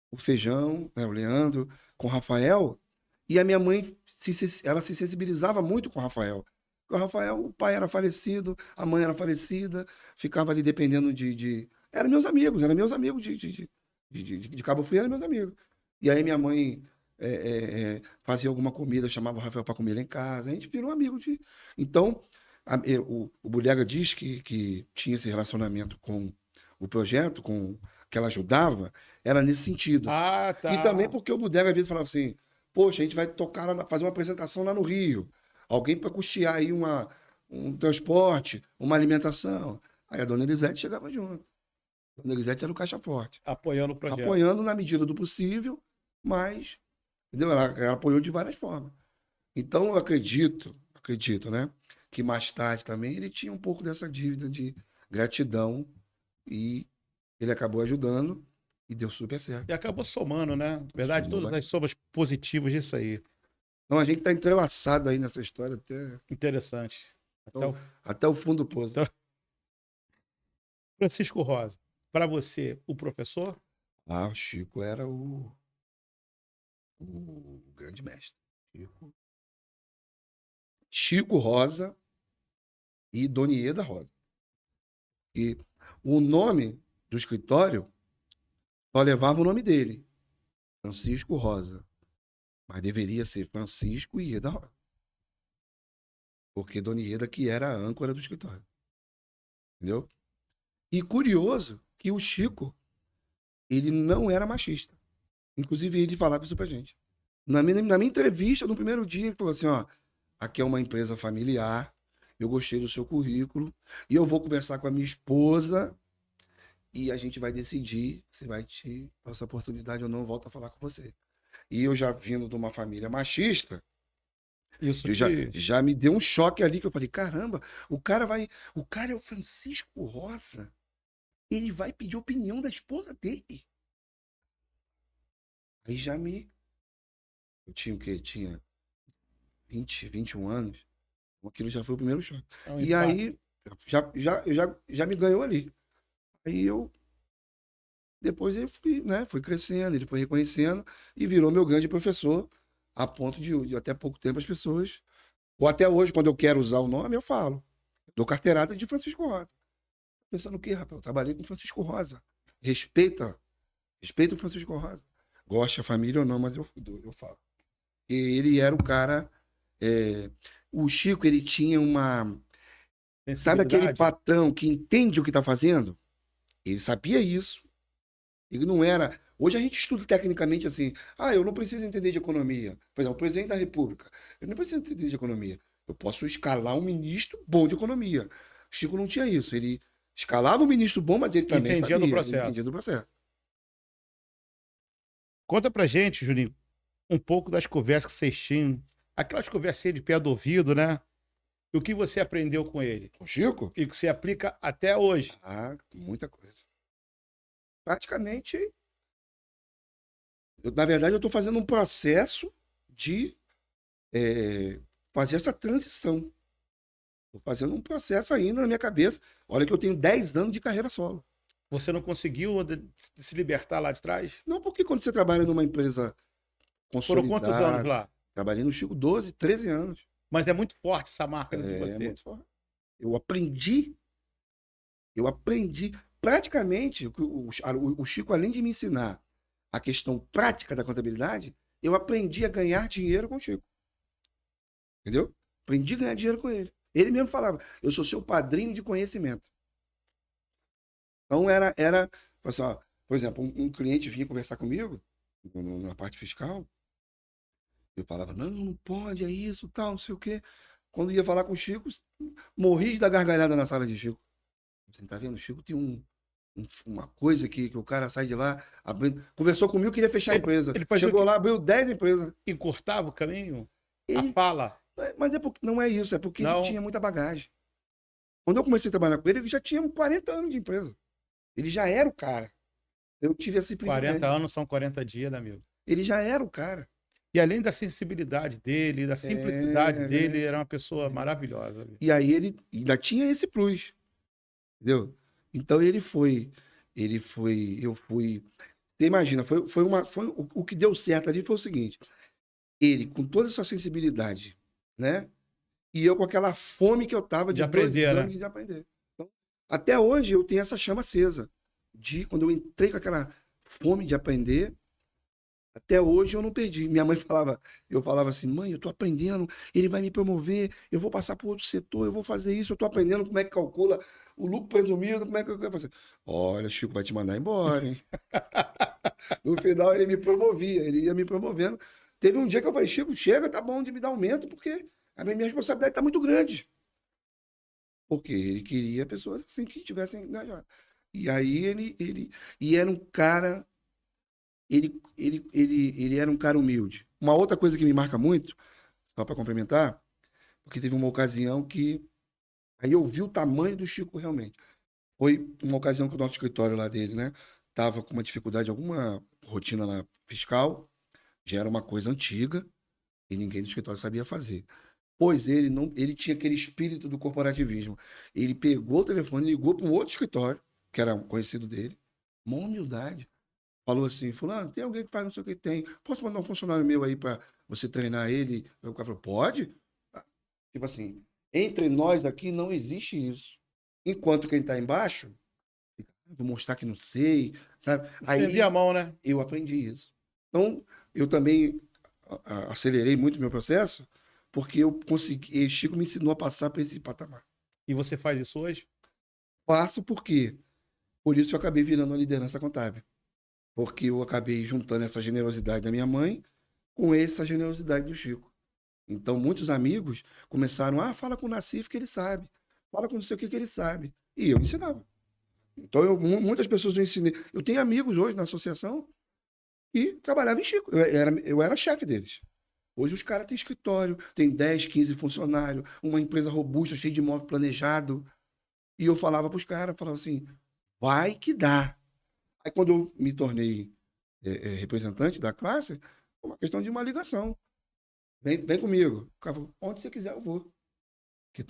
o Feijão, né, o Leandro, com o Rafael. E a minha mãe, ela se sensibilizava muito com o Rafael. O Rafael, o pai era falecido, a mãe era falecida, ficava ali dependendo Eram meus amigos de Cabo Frio, eram meus amigos. E aí minha mãe fazia alguma comida, chamava o Rafael para comer lá em casa, a gente virou amigo de... Então, o Bodega diz que tinha esse relacionamento com o projeto, com que ela ajudava, era nesse sentido. Ah, tá. E também porque o Bodega às vezes falava assim, poxa, a gente vai tocar lá, fazer uma apresentação lá no Rio. Alguém para custear aí um transporte, uma alimentação. Aí a dona Elisete chegava junto. A dona Elisete era o caixa forte. Apoiando o projeto. Apoiando na medida do possível, mas entendeu? Ela apoiou de várias formas. Então eu acredito, né? Que mais tarde também ele tinha um pouco dessa dívida de gratidão e ele acabou ajudando e deu super certo. E acabou somando, né? Na verdade, todas as somas positivas disso aí. Então a gente está entrelaçado aí nessa história até... Interessante. Até o fundo do poço. Então... Francisco Rosa, para você, o professor? Ah, o Chico era o grande mestre. Chico Rosa e Donieda Rosa. E o nome do escritório só levava o nome dele, Francisco Rosa. Mas deveria ser Francisco Ieda Rosa. Porque Donieda que era a âncora do escritório. Entendeu? E curioso que o Chico, ele não era machista. Inclusive, ele falava isso pra gente. Na minha entrevista, no primeiro dia, ele falou assim, ó, aqui é uma empresa familiar, eu gostei do seu currículo, e eu vou conversar com a minha esposa e a gente vai decidir se vai te dar essa oportunidade ou não, volto a falar com você. E eu já vindo de uma família machista, já me deu um choque ali, que eu falei, caramba, o cara é o Francisco Rosa, ele vai pedir opinião da esposa dele. Aí eu tinha o quê? Tinha 20, 21 anos. Aquilo já foi o primeiro choque. É um E impacto. aí, já me ganhou ali. Aí depois ele foi crescendo, ele foi reconhecendo e virou meu grande professor, a ponto de até pouco tempo as pessoas, ou até hoje, quando eu quero usar o nome, eu falo. Dou carteirada de Francisco Rosa. Pensando o quê, rapaz? Eu trabalhei com Francisco Rosa. Respeita o Francisco Rosa. Gosta a família ou não, mas eu falo. E ele era o cara. O Chico, ele tinha uma. Sabe aquele patrão que entende o que está fazendo? Ele sabia isso. Ele não era. Hoje a gente estuda tecnicamente assim. Eu não preciso entender de economia. Por exemplo, o presidente da República. Eu não preciso entender de economia. Eu posso escalar um ministro bom de economia. O Chico não tinha isso. Ele escalava um ministro bom, mas ele também Entendia sabia. do processo. Ele entendia do processo. Conta pra gente, Juninho, um pouco das conversas que vocês tinham. Aquelas conversinhas de pé do ouvido, né? E o que você aprendeu com ele? O Chico? E que você aplica até hoje. Muita coisa. Praticamente, na verdade, eu estou fazendo um processo de fazer essa transição. Estou fazendo um processo ainda na minha cabeça. Olha que eu tenho 10 anos de carreira solo. Você não conseguiu se libertar lá de trás? Não, porque quando você trabalha numa empresa consolidada... Foram quantos anos lá? Trabalhei no Chico 12, 13 anos. Mas é muito forte essa marca de você. É muito forte. Eu aprendi. Praticamente, o Chico, além de me ensinar a questão prática da contabilidade, eu aprendi a ganhar dinheiro com o Chico. Entendeu? Aprendi a ganhar dinheiro com ele. Ele mesmo falava, eu sou seu padrinho de conhecimento. Então assim, por exemplo, um cliente vinha conversar comigo, na parte fiscal, eu falava, não pode, é isso, tal, não sei o quê. Quando ia falar com o Chico, morri da gargalhada na sala de Chico. Você tá vendo? O Chico tem uma coisa que o cara sai de lá, conversou comigo, queria fechar a empresa. Chegou lá, abriu 10 empresas. Encurtava o caminho? A fala? Mas não é isso, é porque ele tinha muita bagagem. Quando eu comecei a trabalhar com ele, ele já tinha 40 anos de empresa. Ele já era o cara. Eu tive esse privilégio. 40 anos são 40 dias, né, amigo? Ele já era o cara. E além da sensibilidade dele, da simplicidade dele, era uma pessoa maravilhosa. E aí ele ainda tinha esse plus. Entendeu? Então eu fui. Você imagina, o que deu certo ali foi o seguinte: ele, com toda essa sensibilidade, né? E eu com aquela fome que eu tava de aprender, 2 anos de aprender. Então, até hoje eu tenho essa chama acesa. Quando eu entrei com aquela fome de aprender, até hoje eu não perdi. Minha mãe eu falava assim, mãe, eu tô aprendendo, ele vai me promover, eu vou passar para outro setor, eu vou fazer isso, eu tô aprendendo como é que calcula o lucro presumido, como é que eu quero fazer. Olha, Chico vai te mandar embora, hein? No final ele me promovia, ele ia me promovendo. Teve um dia que eu falei, Chico, chega, tá bom de me dar aumento, porque a minha responsabilidade tá muito grande. Porque ele queria pessoas assim que tivessem engajado. E aí e era um cara... Ele era um cara humilde. Uma outra coisa que me marca muito, só para complementar, porque teve uma ocasião que aí eu vi o tamanho do Chico realmente. Foi uma ocasião que o nosso escritório lá dele, né, tava com uma dificuldade, alguma rotina lá fiscal, já era uma coisa antiga e ninguém do escritório sabia fazer. Pois ele tinha aquele espírito do corporativismo. Ele pegou o telefone, ligou para um outro escritório, que era conhecido dele, uma humildade. Falou assim, fulano, tem alguém que faz não sei o que tem. Posso mandar um funcionário meu aí para você treinar ele? O cara falou, pode? Tipo assim, entre nós aqui não existe isso. Enquanto quem está embaixo, vou mostrar que não sei, sabe? Estendi a mão, né? Eu aprendi isso. Então, eu também acelerei muito o meu processo, porque eu consegui, Chico me ensinou a passar para esse patamar. E você faz isso hoje? Faço porque, por isso eu acabei virando a liderança contábil. Porque eu acabei juntando essa generosidade da minha mãe com essa generosidade do Chico. Então, muitos amigos começaram, fala com o Nassif que ele sabe. Fala com não sei o que ele sabe. E eu ensinava. Então, muitas pessoas eu ensinei. Eu tenho amigos hoje na associação que trabalhavam em Chico. Eu era chefe deles. Hoje os caras têm escritório, tem 10, 15 funcionários, uma empresa robusta, cheia de imóvel planejado. E eu falava para os caras, falava assim, vai que dá. Aí quando eu me tornei representante da classe, foi uma questão de uma ligação. Vem comigo. O cara falou, onde você quiser eu vou.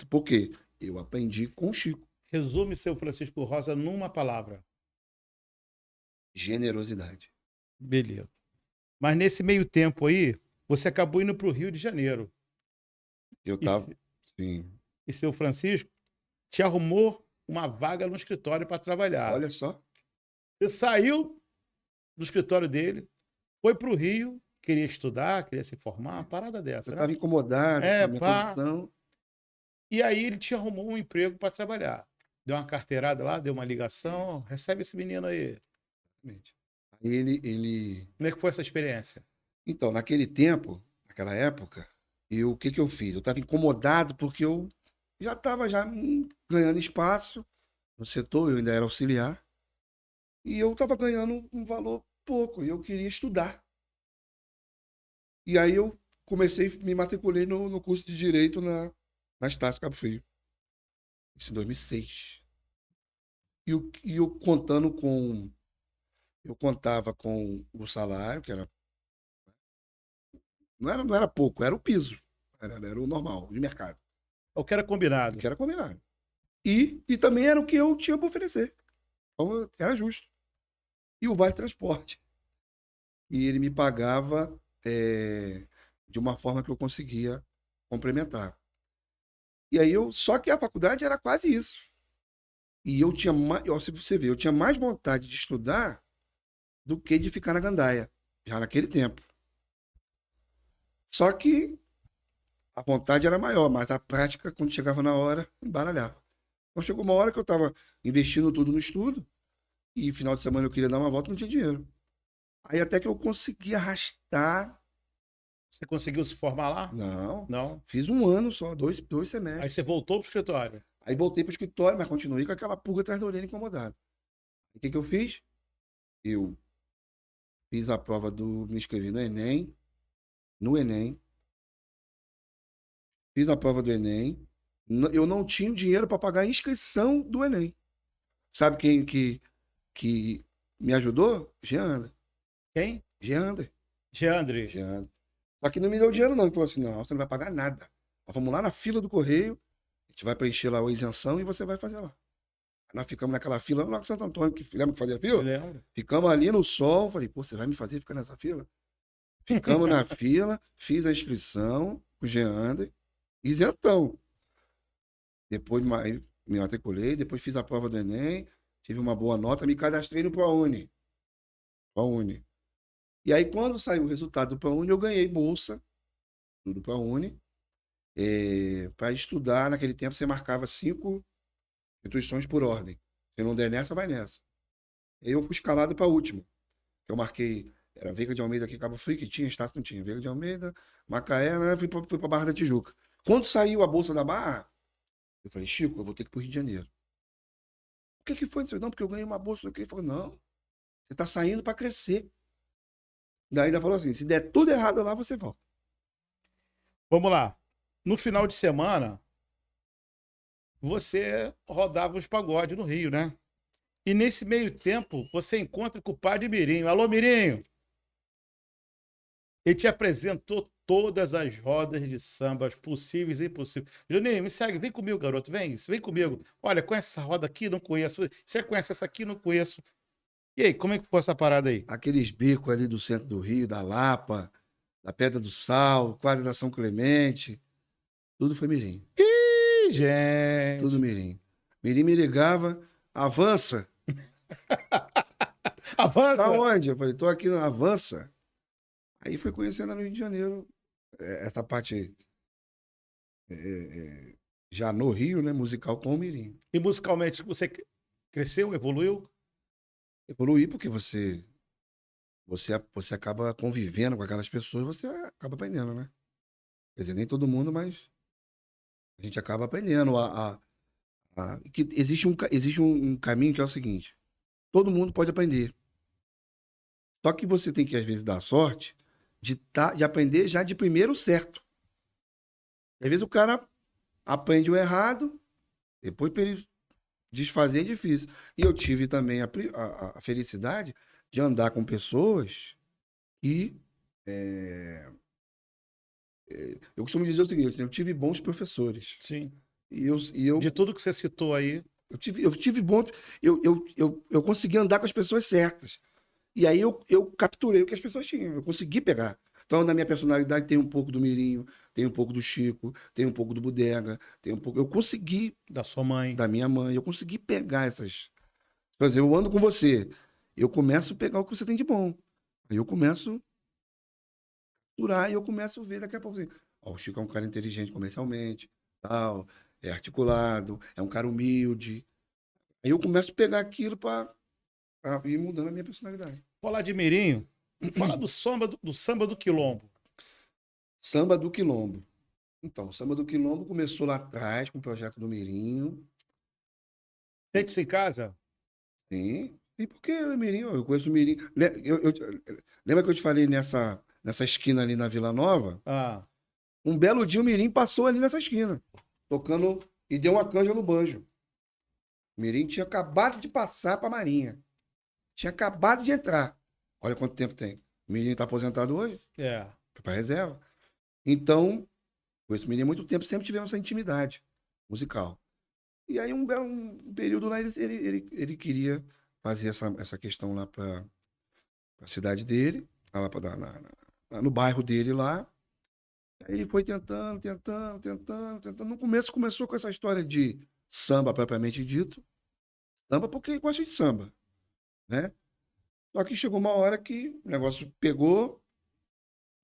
Por quê? Eu aprendi com o Chico. Resume seu Francisco Rosa numa palavra. Generosidade. Beleza. Mas nesse meio tempo aí, você acabou indo para o Rio de Janeiro. Eu tava. Sim. E seu Francisco te arrumou uma vaga no escritório para trabalhar. Olha só. Você saiu do escritório dele, foi para o Rio, queria estudar, queria se formar, uma parada dessa. Eu né? estava incomodado com a minha condição. E aí ele te arrumou um emprego para trabalhar. Deu uma carteirada lá, deu uma ligação, recebe esse menino aí. Aí ele... Como é que foi essa experiência? Então, naquele tempo, naquela época, o que eu fiz? Eu estava incomodado porque eu já estava ganhando espaço no setor, eu ainda era auxiliar, e eu estava ganhando um valor pouco, e eu queria estudar. E aí eu me matriculei no curso de Direito na Estácio Cabo Frio. Isso em 2006. E eu contando com... Eu contava com o salário, que era... Não era pouco, era o piso. Era o normal, de mercado. O que era combinado. O que era combinado. E também era o que eu tinha para oferecer. Então, era justo. E o Vale Transporte. E ele me pagava de uma forma que eu conseguia complementar. E aí só que a faculdade era quase isso. E eu tinha mais, se você ver, eu tinha mais vontade de estudar do que de ficar na gandaia, já naquele tempo. Só que a vontade era maior, mas a prática, quando chegava na hora, embaralhava. Então chegou uma hora que eu estava investindo tudo no estudo, e final de semana eu queria dar uma volta, não tinha dinheiro. Aí até que eu consegui arrastar. Você conseguiu se formar lá? Não. Não. Fiz um ano só, dois semestres. Aí você voltou pro escritório? Aí voltei pro escritório, mas continuei com aquela pulga atrás da orelha incomodada. O que eu fiz? Eu fiz a prova me inscrevi no Enem. Fiz a prova do Enem. Eu não tinha dinheiro para pagar a inscrição do Enem. Sabe quem que me ajudou? Geander. Quem? Geander. Geandre. Só que não me deu dinheiro, não. Ele falou assim: não, você não vai pagar nada. Nós vamos lá na fila do correio, a gente vai preencher lá a isenção e você vai fazer lá. Nós ficamos naquela fila lá com Santo Antônio, que lembra que fazia fila? Lembro. Ficamos ali no sol. Falei, pô, você vai me fazer ficar nessa fila? Ficamos na fila, fiz a inscrição, o Geander, isentão. Depois me matriculei, depois fiz a prova do Enem, tive uma boa nota, me cadastrei no ProUni. E aí, quando saiu o resultado do ProUni, eu ganhei bolsa do ProUni para estudar. Naquele tempo, você marcava 5 instituições por ordem. Se não der nessa, vai nessa. Eu fui escalado para a última. Eu marquei, era Veiga de Almeida aqui, Cabo Frio, que tinha, Estácio não tinha. Veiga de Almeida, Macaé, né? Fui para Barra da Tijuca. Quando saiu a bolsa da Barra, eu falei, Chico, eu vou ter que ir para o Rio de Janeiro. O que foi? Não, porque eu ganhei uma bolsa. Ele falou, não, você está saindo para crescer. Daí ainda falou assim, se der tudo errado lá, você volta. Vamos lá. No final de semana, você rodava os pagodes no Rio, né? E nesse meio tempo, você encontra com o padre Mirinho. Alô, Mirinho! Ele te apresentou todas as rodas de sambas possíveis e impossíveis. Juninho, me segue, vem comigo, garoto, vem comigo. Olha, conhece essa roda aqui? Não conheço. Você conhece essa aqui? Não conheço. E aí, como é que foi essa parada aí? Aqueles becos ali do centro do Rio, da Lapa, da Pedra do Sal, quadra da São Clemente, tudo foi Mirim. Ih, gente! Tudo Mirim. Mirim me ligava, avança. Avança! Tá onde? Eu falei, tô aqui no Avança. Aí foi conhecendo no Rio de Janeiro essa parte já no Rio, né, musical com o Mirim. E musicalmente, você cresceu, evoluiu? Evoluir porque você acaba convivendo com aquelas pessoas, você acaba aprendendo, né? Quer dizer, nem todo mundo, mas a gente acaba aprendendo. Que existe um caminho que é o seguinte: todo mundo pode aprender. Só que você tem que, às vezes, dar sorte de aprender já de primeiro certo. Às vezes o cara aprende o errado, depois para ele desfazer é difícil. E eu tive também a felicidade de andar com pessoas que Eu costumo dizer o seguinte, eu tive bons professores. Sim. E eu De tudo que você citou aí. eu tive bons. Eu consegui andar com as pessoas certas. E aí eu capturei o que as pessoas tinham. Eu consegui pegar. Então, na minha personalidade, tem um pouco do Mirinho, tem um pouco do Chico, tem um pouco do Bodega, tem um pouco. Eu consegui. Da sua mãe. Da minha mãe. Eu consegui pegar essas. Por exemplo, eu ando com você. Eu começo a pegar o que você tem de bom. Aí eu começo a capturar e eu começo a ver daqui a pouco assim. Ó, o Chico é um cara inteligente comercialmente, tal, é articulado, é um cara humilde. Aí eu começo a pegar aquilo para ir mudando a minha personalidade. Falar de Mirinho, fala do samba do Quilombo. Samba do Quilombo. Então, o Samba do Quilombo começou lá atrás com o projeto do Mirinho. Sente-se em casa? Sim. E por que o Mirinho? Eu conheço o Mirinho. Lembra que eu te falei nessa esquina ali na Vila Nova? Ah. Um belo dia o Mirim passou ali nessa esquina, tocando e deu uma canja no banjo. O Mirim tinha acabado de passar para a Marinha. Tinha acabado de entrar. Olha quanto tempo tem. O Mirim está aposentado hoje. É. Foi para reserva. Então, com esse Mirim há muito tempo, sempre tivemos essa intimidade musical. E aí, um período lá, ele queria fazer essa questão lá para a cidade dele, lá no bairro dele lá. Aí ele foi tentando. No começo começou com essa história de samba propriamente dito. Samba porque gosta de samba, né? Só que chegou uma hora que o negócio pegou,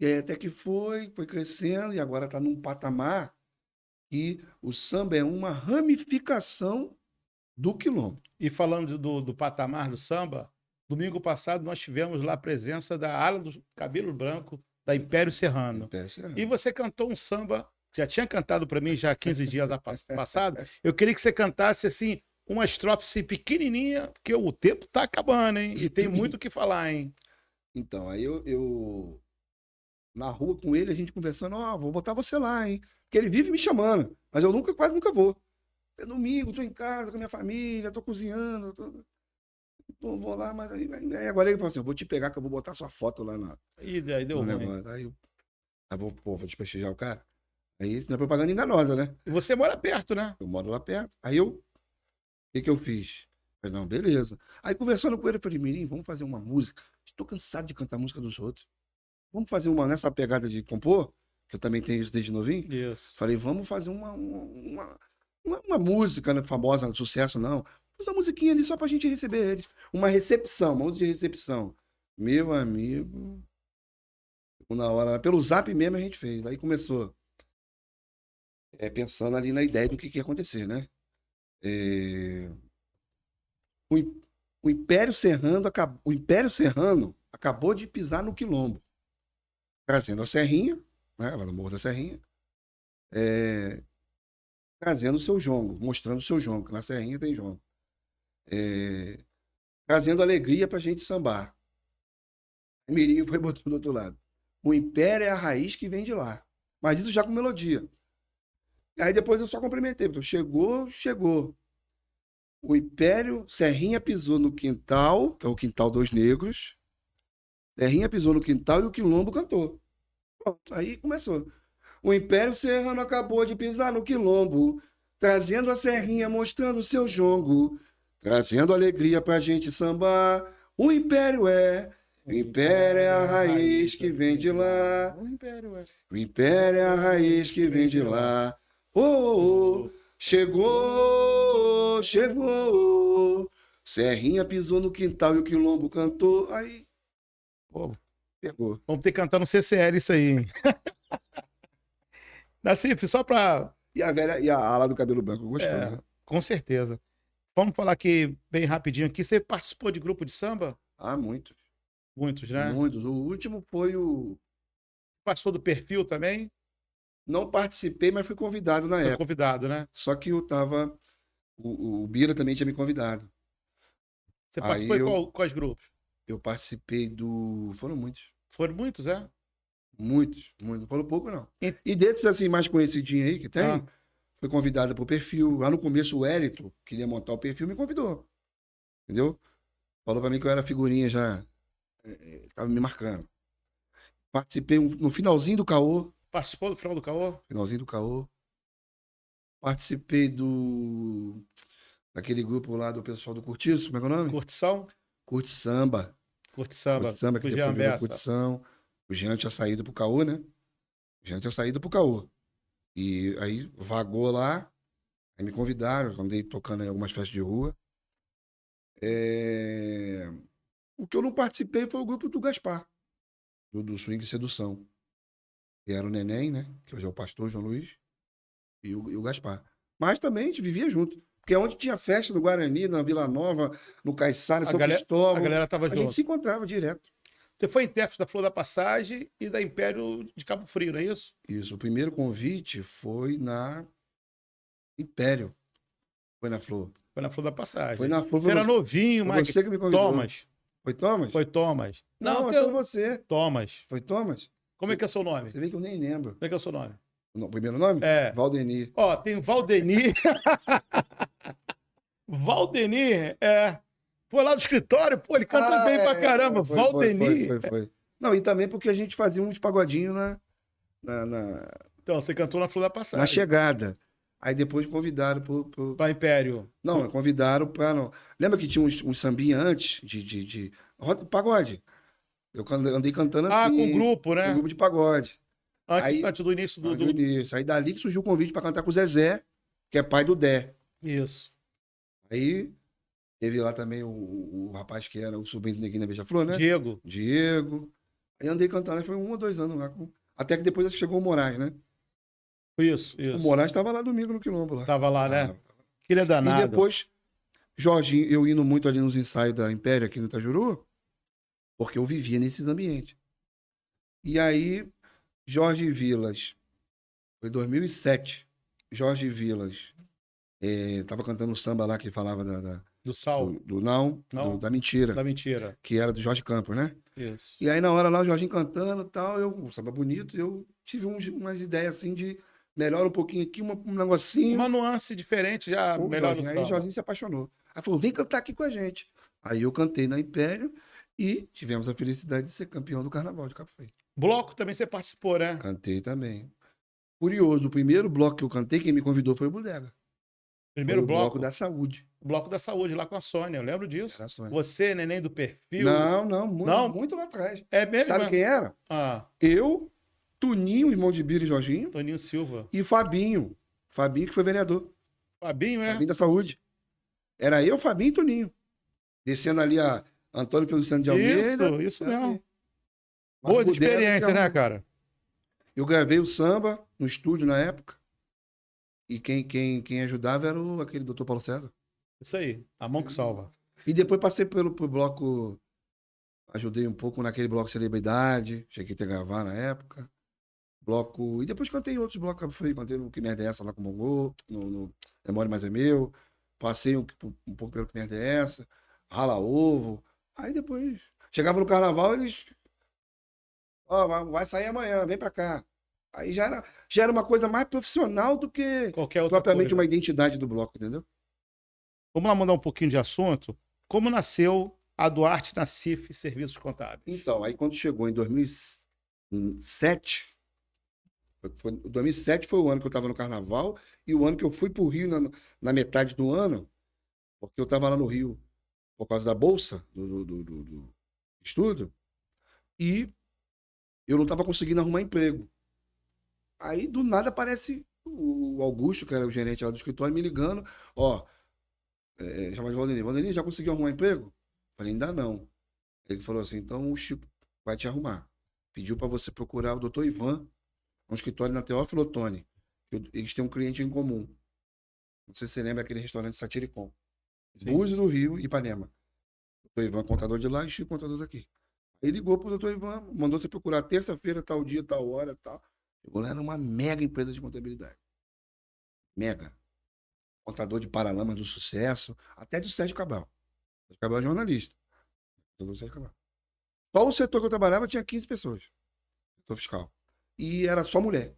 e aí até que foi crescendo, e agora está num patamar que o samba é uma ramificação do quilombo. E falando do patamar do samba, domingo passado nós tivemos lá a presença da ala do cabelo branco da Império Serrano. E você cantou um samba, já tinha cantado para mim já 15 dias passado. Eu queria que você cantasse assim uma estrofe assim, pequenininha, porque o tempo tá acabando, hein? E tem muito o que falar, hein? Então, aí eu na rua com ele, a gente conversando, vou botar você lá, hein? Porque ele vive me chamando, mas eu quase nunca vou. É domingo, tô em casa com a minha família, tô cozinhando, vou lá, mas aí agora ele falou assim, eu vou te pegar que eu vou botar sua foto lá E daí deu ruim. Negócio. Aí vou desprestigiar o cara. Aí isso não é propaganda enganosa, né? E você mora perto, né? Eu moro lá perto. Aí o que eu fiz? Falei, não, beleza. Aí conversando com ele, eu falei, Mirim, vamos fazer uma música. Estou cansado de cantar a música dos outros. Vamos fazer uma nessa pegada de compor, que eu também tenho isso desde novinho. Isso. Falei, vamos fazer uma música, né, famosa, sucesso, não. Fazer uma musiquinha ali só pra gente receber eles. Uma recepção, uma música de recepção. Meu amigo, na hora, pelo Zap mesmo a gente fez. Aí começou pensando ali na ideia do que ia acontecer, né? O Império Serrano acabou de pisar no Quilombo, trazendo a Serrinha, né, lá no Morro da Serrinha, trazendo o seu jongo, mostrando o seu jongo, que na Serrinha tem jongo. Trazendo alegria pra gente sambar. O Mirinho foi botando do outro lado. O Império é a raiz que vem de lá. Mas isso já com melodia. Aí depois eu só complementei. Então, chegou. O Império, Serrinha pisou no quintal, que é o quintal dos negros. Serrinha pisou no quintal e o Quilombo cantou. Pronto, aí começou. O Império Serrano acabou de pisar no Quilombo, trazendo a Serrinha, mostrando o seu jongo, trazendo alegria pra gente sambar. O Império é a raiz que vem de lá. O Império é a raiz que vem de lá. Chegou. Serrinha pisou no quintal e o Quilombo cantou. Aí, pegou. Vamos ter que cantar no CCL isso aí, hein? Nassif, só pra... E a ala do cabelo branco, gostou, né? Com certeza. Vamos falar aqui, bem rapidinho aqui. Você participou de grupo de samba? Muitos. Muitos, né? Muitos. O último foi o... Participou do Perfil também? Não participei, mas fui convidado na época. Foi convidado, né? Só que eu tava... O Bira também tinha me convidado. Você participou de quais grupos? Eu participei do... Foram muitos. Foram muitos, é? Muitos. Não foram pouco, não. E desses, assim, mais conhecidinhos aí que tem, foi convidado pro Perfil. Lá no começo, o Hélito queria montar o Perfil, me convidou. Entendeu? Falou pra mim que eu era figurinha já. Tava me marcando. Participei no finalzinho do Caô. Participou do final do caô? Finalzinho do caô. Participei daquele grupo lá do pessoal do Curtiço, como é que é o nome? Curtição? Curte Samba. Curte Samba. Curte Samba, que do depois Jean virou Bessa. Curtição. O Jean tinha saído pro caô, né? O Jean tinha saído pro caô. E aí vagou lá, aí me convidaram, andei tocando em algumas festas de rua. O que eu não participei foi o grupo do Gaspar, do Swing Sedução. Que era o Neném, né? Que hoje é o pastor João Luiz, e o Gaspar. Mas também a gente vivia junto. Porque onde tinha festa no Guarani, na Vila Nova, no Caiçara, São A Cristóvão, galera tava a gente junto. se encontrava direto. Você foi intérprete da Flor da Passagem e da Império de Cabo Frio, não é isso? Isso. O primeiro convite foi na Império. Foi na Flor. Foi na Flor da Passagem. Foi na Flor. Você era novinho, foi mas. você que me convidou. Thomas. Foi Thomas? Foi Thomas. Não, teu... foi você. Thomas. Foi Thomas? Como é que é o seu nome? Você vê que eu nem lembro. Como é que é o seu nome? O primeiro nome? É. Valdenir. Ó, tem o Valdenir. Valdenir, foi lá do escritório, pô, ele canta bem pra caramba. Valdenir. Foi. Não, e também porque a gente fazia uns pagodinhos Então, você cantou na Flor da Passagem. na chegada. Aí depois convidaram Pra Império. Não, convidaram pra... Não. Lembra que tinha uns sambinha antes de pagode? Eu andei cantando assim. Com o grupo, né? Com grupo de pagode. Antes do início do... Início. Aí dali que surgiu o convite pra cantar com o Zezé, que é pai do Dé. Isso. Aí teve lá também o rapaz que era o sobrinho do Neguinho da Beija-Flor, né? Diego. Aí andei cantando, aí foi 1 ou 2 anos lá. Até que depois chegou o Moraes, né? Isso. O Moraes estava lá domingo no Quilombo. Lá. Tava lá, né? Que ele é danado. E depois, Jorginho, eu indo muito ali nos ensaios da Império aqui no Itajuru, porque eu vivia nesse ambiente. E aí, Jorge Vilas, foi 2007, Jorge Vilas, tava cantando samba lá que falava do sal. Da mentira. Da mentira. Que era do Jorge Campos, né? Isso. E aí, na hora lá, o Jorginho cantando e tal, um samba bonito, eu tive umas ideias assim de melhora um pouquinho aqui, um negocinho. Uma nuance diferente, já melhora o samba. Aí o Jorginho se apaixonou. Aí falou, vem cantar aqui com a gente. Aí eu cantei na Império e tivemos a felicidade de ser campeão do Carnaval de Cabo Frio. Bloco também você participou, né? Cantei também. Curioso, o primeiro bloco que eu cantei, quem me convidou foi o Bodega. Primeiro bloco? O Bloco da Saúde. O Bloco da Saúde, lá com a Sônia, eu lembro disso. Era a Sônia. Você, Neném do Perfil. Não, muito lá atrás. É mesmo? Sabe quem era? Eu, Tuninho, irmão de Bira e Jorginho. Toninho Silva. E Fabinho. Fabinho que foi vereador. Fabinho, é? Fabinho da Saúde. Era eu, Fabinho e Toninho. Descendo ali a Antônio Feliciano de Almeida. Isso mesmo. Boas experiências, né, cara? Eu gravei o samba no estúdio na época. E quem ajudava era aquele doutor Paulo César. Isso aí, a mão que salva. E depois passei pro bloco, ajudei um pouco naquele bloco Celebridade, cheguei a ter gravar na época. E depois cantei em outros blocos, cantei no Que Merda é Essa lá com o Mongô, no Memória Mais é Meu, passei um pouco pelo Que Merda é Essa, Rala Ovo. Aí depois, chegava no Carnaval, eles... vai sair amanhã, vem pra cá. Aí já era uma coisa mais profissional do que propriamente uma identidade do bloco, entendeu? Vamos lá mudar um pouquinho de assunto. Como nasceu a Duarte Nassif Serviços Contábeis? Então, aí quando chegou em 2007, 2007 foi o ano que eu estava no Carnaval e o ano que eu fui para o Rio na metade do ano, porque eu estava lá no Rio por causa da bolsa do estudo e eu não estava conseguindo arrumar emprego. Aí, do nada, aparece o Augusto, que era o gerente lá do escritório, me ligando. Chama de Valdenir. Valdenir, já conseguiu arrumar emprego? Falei, ainda não. Ele falou assim, então o Chico vai te arrumar. Pediu para você procurar o Dr. Ivan, um escritório na Teófilo Otoni. Eles têm um cliente em comum. Não sei se você lembra aquele restaurante Satiricon. Búzios do Rio e Ipanema. Dr. Ivan, contador de lá, e Chico, contador daqui. Ele ligou pro Dr. Ivan, mandou você procurar terça-feira, tal dia, tal hora, tal. Chegou lá, era uma mega empresa de contabilidade. Mega. Contador de Paralamas do Sucesso, até do Sérgio Cabral. O Sérgio Cabral é jornalista. Só o setor que eu trabalhava tinha 15 pessoas. Setor fiscal. E era só mulher.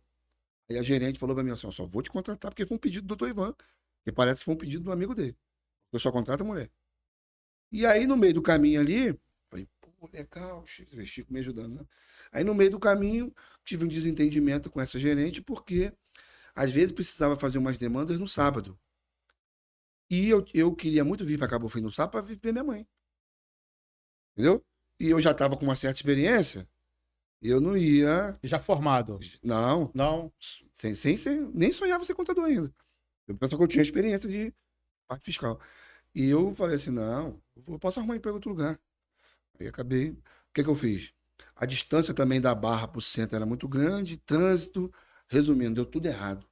Aí a gerente falou pra mim assim, só vou te contratar porque foi um pedido do Dr. Ivan, que parece que foi um pedido do amigo dele. Eu só contrato mulher. E aí, no meio do caminho ali, falei, pô, legal, Chico me ajudando, né? Aí, no meio do caminho, tive um desentendimento com essa gerente, porque às vezes precisava fazer umas demandas no sábado. E eu queria muito vir para Cabo Frio no sábado para ver minha mãe. Entendeu? E eu já estava com uma certa experiência, eu não ia. Já formado? Não. Não. Nem sonhava ser contador ainda. Eu pensava que eu tinha experiência de parte fiscal. E eu falei assim: não, eu posso arrumar emprego em outro lugar. Aí acabei. O que eu fiz? A distância também da Barra para o centro era muito grande, trânsito. Resumindo, deu tudo errado.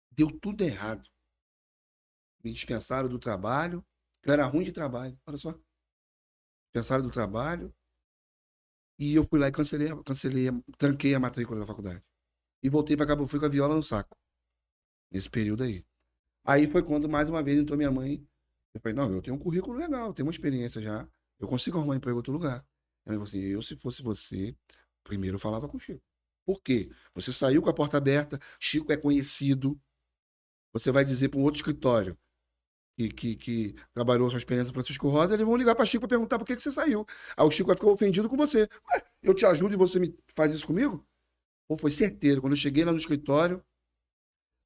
Deu tudo errado. Me dispensaram do trabalho. Eu era ruim de trabalho, olha só. Dispensaram do trabalho. E eu fui lá e tranquei a matrícula da faculdade. E voltei para Cabo Frio com a viola no saco. Nesse período aí. Aí foi quando, mais uma vez, entrou minha mãe. Eu falei, não, eu tenho um currículo legal, eu tenho uma experiência já. Eu consigo arrumar emprego em outro lugar. Ela falou assim, se fosse você, primeiro eu falava com o Chico. Por quê? Você saiu com a porta aberta, Chico é conhecido. Você vai dizer para um outro escritório que trabalhou sua experiência no Francisco Rosa, eles vão ligar para Chico para perguntar por que você saiu. Aí o Chico vai ficar ofendido com você. Ué, eu te ajudo e você me faz isso comigo? Pô, foi certeiro. Quando eu cheguei lá no escritório,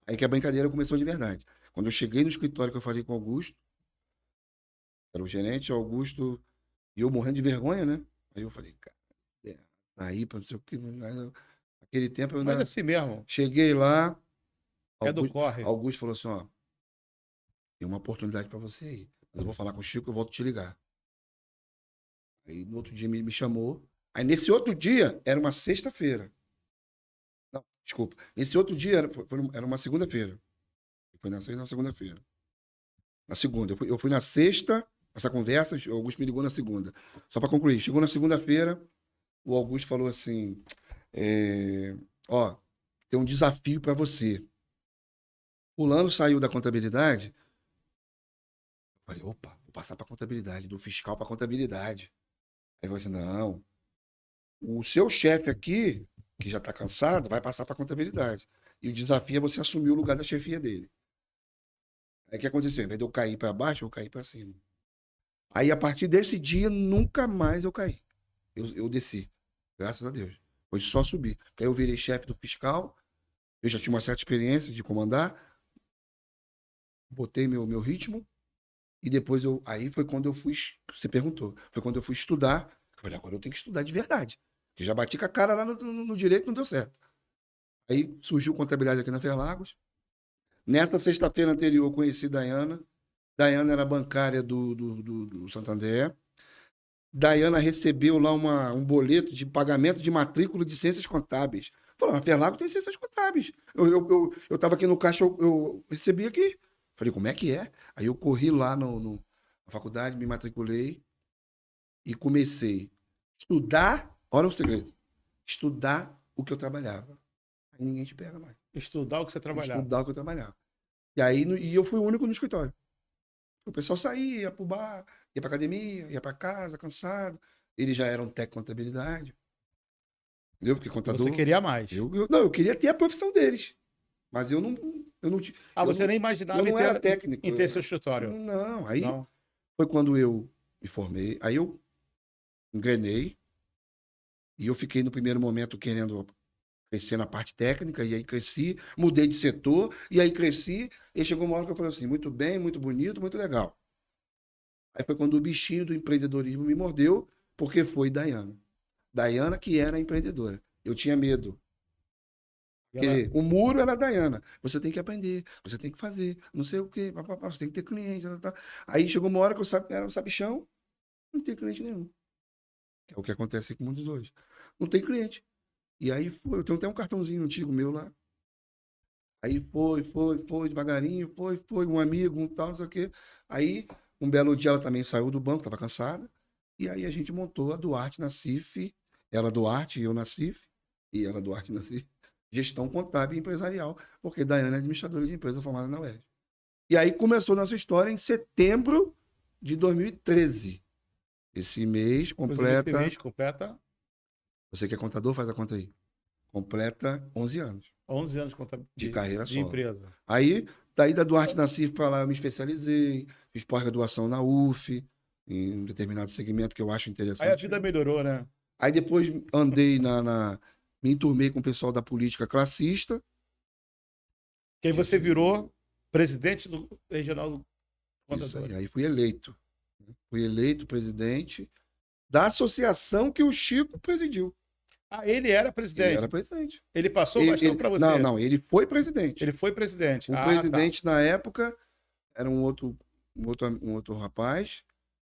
aí que a brincadeira começou de verdade. Quando eu cheguei no escritório que eu falei com o Augusto, era o gerente, o Augusto, e eu morrendo de vergonha, né? Aí eu falei, cara, aí, não sei o que. Naquele tempo eu ainda. Mas assim mesmo. Cheguei lá. É do corre. Augusto falou assim: ó, tem uma oportunidade para você aí. Mas eu vou falar com o Chico, eu volto te ligar. Aí no outro dia me chamou. Aí nesse outro dia, era uma sexta-feira. Não, desculpa. Nesse outro dia, era uma segunda-feira. Foi na sexta, na segunda-feira. Na segunda. Eu fui na sexta, essa conversa, o Augusto me ligou na segunda. Só para concluir. Chegou na segunda-feira, o Augusto falou assim: ó, tem um desafio para você. Fulano saiu da contabilidade. Eu falei, opa, vou passar para contabilidade, do fiscal para contabilidade. Aí ele falou assim, não, o seu chefe aqui, que já está cansado, vai passar para contabilidade. E o desafio é você assumir o lugar da chefia dele. Aí o que aconteceu? Ao invés de eu cair para baixo, eu caí para cima. Aí a partir desse dia, nunca mais eu caí. Eu desci, graças a Deus. Foi só subir. Porque aí eu virei chefe do fiscal, eu já tinha uma certa experiência de comandar, botei meu ritmo, e depois aí foi quando eu fui, você perguntou, foi quando eu fui estudar. Eu falei, agora eu tenho que estudar de verdade. Porque já bati com a cara lá no direito, não deu certo. Aí surgiu contabilidade aqui na Ferlagos. Nesta sexta-feira anterior, eu conheci Dayana. Dayana era bancária do Santander. Dayana recebeu lá um boleto de pagamento de matrícula de ciências contábeis. Falou, na Ferlagos tem ciências contábeis. Eu estava aqui no caixa, eu recebi aqui. Falei, como é que é? Aí eu corri lá na faculdade, me matriculei e comecei a estudar. Olha o segredo. Estudar o que eu trabalhava. Aí ninguém te pega mais. Estudar o que você trabalhava. Estudar o que eu trabalhava. E aí eu fui o único no escritório. O pessoal saía, ia pro bar, ia pra academia, ia pra casa, cansado. Eles já eram técnico de contabilidade. Entendeu? Porque contador... Você queria mais. Eu queria ter a profissão deles. Mas eu não tinha... Você nem imaginava eu não era técnico, em ter seu escritório? Não, aí foi quando eu me formei. Aí eu engrenei. E eu fiquei no primeiro momento querendo crescer na parte técnica. E aí cresci, mudei de setor. E aí cresci. E chegou uma hora que eu falei assim, muito bem, muito bonito, muito legal. Aí foi quando o bichinho do empreendedorismo me mordeu, porque foi Dayana. Dayana que era a empreendedora. Eu tinha medo. Porque o muro era a Dayana. Você tem que aprender, você tem que fazer, não sei o quê, você tem que ter cliente. Aí chegou uma hora que eu era um sabichão, não tem cliente nenhum. Que é o que acontece com muitos hoje. Não tem cliente. E aí foi, eu tenho até um cartãozinho antigo meu lá. Aí foi, devagarinho, foi, um amigo, um tal, não sei o quê. Aí, um belo dia ela também saiu do banco, estava cansada. E aí a gente montou a Duarte na CIF. Ela Duarte e eu na CIF. E ela Duarte na CIF. Gestão contábil e empresarial, porque Dayana é administradora de empresa formada na UERJ. E aí começou nossa história em setembro de 2013. Esse mês completa... Esse mês completa... Você que é contador, faz a conta aí. Completa 11 anos. 11 anos de carreira de solo. empresa. Aí, daí da Duarte na CIF para lá, eu me especializei, fiz pós-graduação na UF, em um determinado segmento que eu acho interessante. Aí a vida melhorou, né? Aí depois andei me enturmei com o pessoal da política classista. Que aí você virou presidente do Regional do Isso aí fui eleito. Fui eleito presidente da associação que o Chico presidiu. Ah, ele era presidente? Ele era presidente. Ele passou o bastão para você? Não, ele foi presidente. Ele foi presidente. O presidente, na época, era um outro rapaz,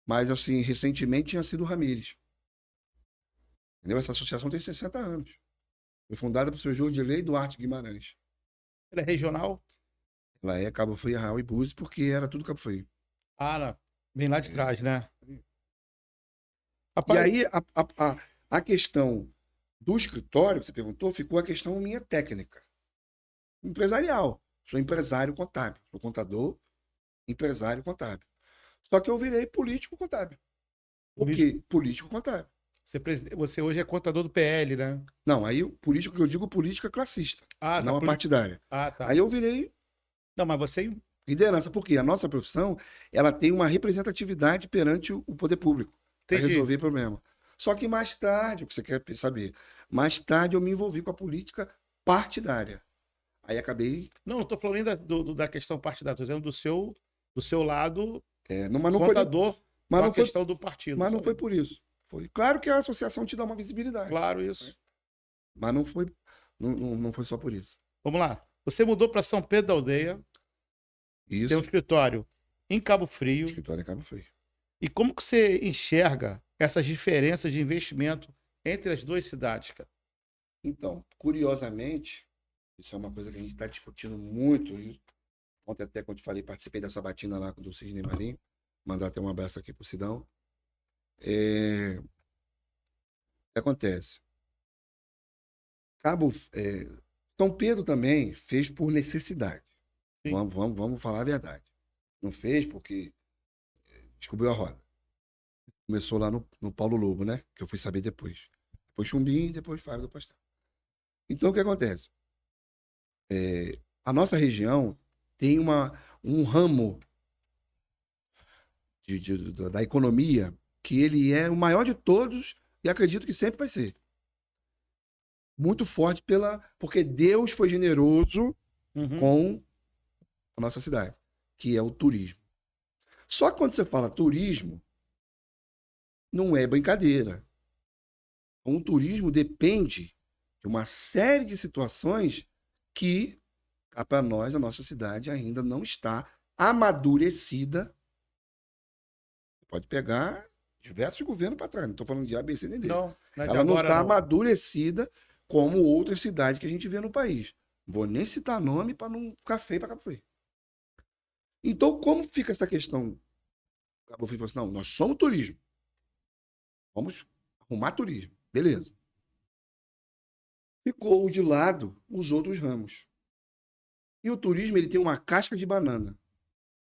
mas, assim, recentemente tinha sido o Ramírez. Entendeu? Essa associação tem 60 anos. Foi fundada por Sr. Jordilei Duarte Guimarães. Ela é regional? Ela é Cabo Frio, Arraial e Búzios, porque era tudo Cabo Frio. Ah, vem lá de trás, né? Rapaz, e aí, a questão do escritório, que você perguntou, ficou a questão minha técnica. Empresarial. Sou empresário contábil. Sou contador, empresário contábil. Só que eu virei político contábil. Por quê? Político contábil. Você hoje é contador do PL, né? Não, aí o político que eu digo política classista. Não a partidária. Tá. Aí eu virei... Não, mas você... Liderança, porque a nossa profissão, ela tem uma representatividade perante o poder público. Para resolver problema. Só que mais tarde, o que você quer saber, mais tarde eu me envolvi com a política partidária. Aí acabei... Não estou falando nem da questão partidária, estou dizendo do seu lado mas não contador foi, mas com não a questão do partido. Mas não foi por isso. Foi claro que a associação te dá uma visibilidade. Claro, isso. Mas não foi só por isso. Vamos lá. Você mudou para São Pedro da Aldeia. Isso. Tem um escritório em Cabo Frio. Escritório em Cabo Frio. E como que você enxerga essas diferenças de investimento entre as duas cidades, cara? Então, curiosamente, isso é uma coisa que a gente está discutindo muito. Ontem até, quando eu te falei, participei da sabatina lá do Cisne Marinho. Mandar até um abraço aqui pro Sidão. O que acontece? São Pedro também fez por necessidade. Vamos falar a verdade. Não fez porque descobriu a roda. Começou lá no Paulo Lobo, né? Que eu fui saber depois. Depois Chumbim, depois Fábio do Pastel. Então, o que acontece? A nossa região tem um ramo da economia que ele é o maior de todos e acredito que sempre vai ser. Muito forte porque Deus foi generoso com a nossa cidade, que é o turismo. Só que quando você fala turismo, não é brincadeira. O turismo depende de uma série de situações que, para nós, a nossa cidade ainda não está amadurecida. Pode pegar diversos governos para trás. Não estou falando de ABC nem D. Ela não está amadurecida como outras cidades que a gente vê no país. Não vou nem citar nome para não ficar feio para Cabo Frio. Então, como fica essa questão? Cabo Frio falou assim, não, nós somos turismo. Vamos arrumar turismo. Beleza. Ficou de lado os outros ramos. E o turismo, ele tem uma casca de banana.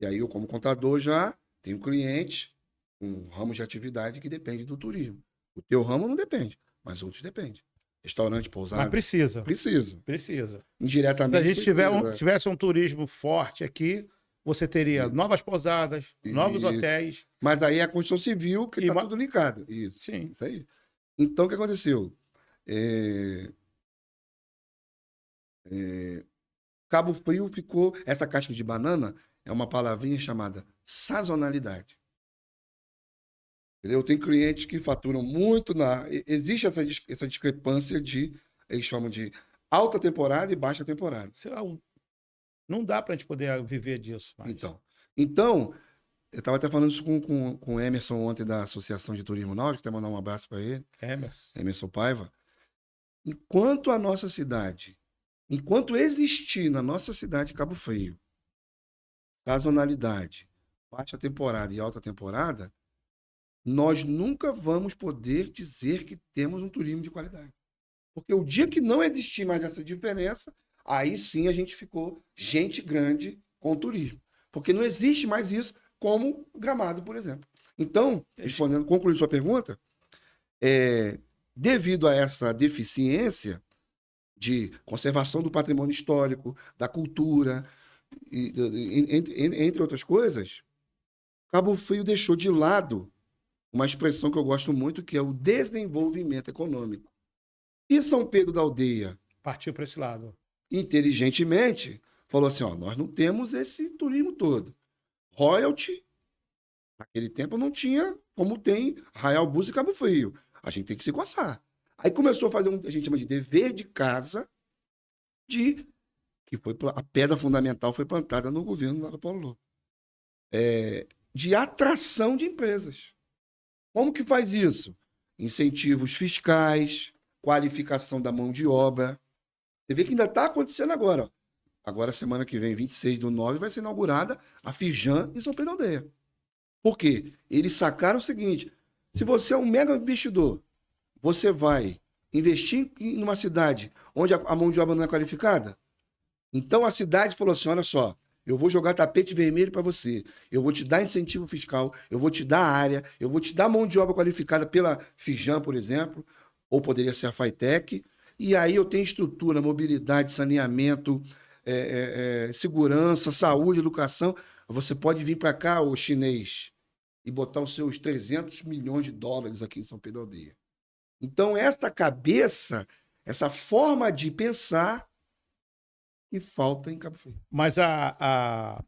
E aí eu, como contador, já tenho cliente, um ramo de atividade que depende do turismo. O teu ramo não depende, mas outros dependem. Restaurante, pousada. Mas precisa. Precisa. Indiretamente. Se a gente tivesse um turismo forte aqui, você teria novas pousadas, novos hotéis. Mas aí é a construção civil que está tudo linkado. Isso. Sim. Isso aí. Então, o que aconteceu? Cabo Frio ficou... Essa casca de banana é uma palavrinha chamada sazonalidade. Entendeu? Tem clientes que faturam muito existe essa discrepância eles chamam de alta temporada e baixa temporada. Não dá para a gente poder viver disso mais. Então eu estava até falando isso com o Emerson ontem da Associação de Turismo Náutico, até mandar um abraço para ele. Emerson Paiva. Enquanto existir na nossa cidade Cabo Frio, sazonalidade, baixa temporada e alta temporada, nós nunca vamos poder dizer que temos um turismo de qualidade. Porque o dia que não existir mais essa diferença, aí sim a gente ficou gente grande com o turismo. Porque não existe mais isso como Gramado, por exemplo. Então, concluindo sua pergunta, devido a essa deficiência de conservação do patrimônio histórico, da cultura, entre outras coisas, Cabo Frio deixou de lado uma expressão que eu gosto muito, que é o desenvolvimento econômico. E São Pedro da Aldeia, Partiu para esse lado. inteligentemente, falou assim, ó, nós não temos esse turismo todo. Royalty, naquele tempo não tinha como tem Arraial, Búzios e Cabo Frio. A gente tem que se coçar. Aí começou a fazer a gente chama de dever de casa, que foi a pedra fundamental foi plantada no governo lá do Paulo Lobo. De atração de empresas. Como que faz isso? Incentivos fiscais, qualificação da mão de obra. Você vê que ainda está acontecendo agora. Ó. Agora, semana que vem, 26/9, vai ser inaugurada a Firjan em São Pedro da Aldeia. Por quê? Eles sacaram o seguinte, se você é um mega investidor, você vai investir em uma cidade onde a mão de obra não é qualificada, então a cidade falou assim, olha só, eu vou jogar tapete vermelho para você, eu vou te dar incentivo fiscal, eu vou te dar área, eu vou te dar mão de obra qualificada pela Firjan, por exemplo, ou poderia ser a Faitec, e aí eu tenho estrutura, mobilidade, saneamento, segurança, saúde, educação. Você pode vir para cá, o chinês, e botar os seus 300 milhões de dólares aqui em São Pedro da Aldeia. Então, esta cabeça, essa forma de pensar, que falta em Cabo Frio. Mas a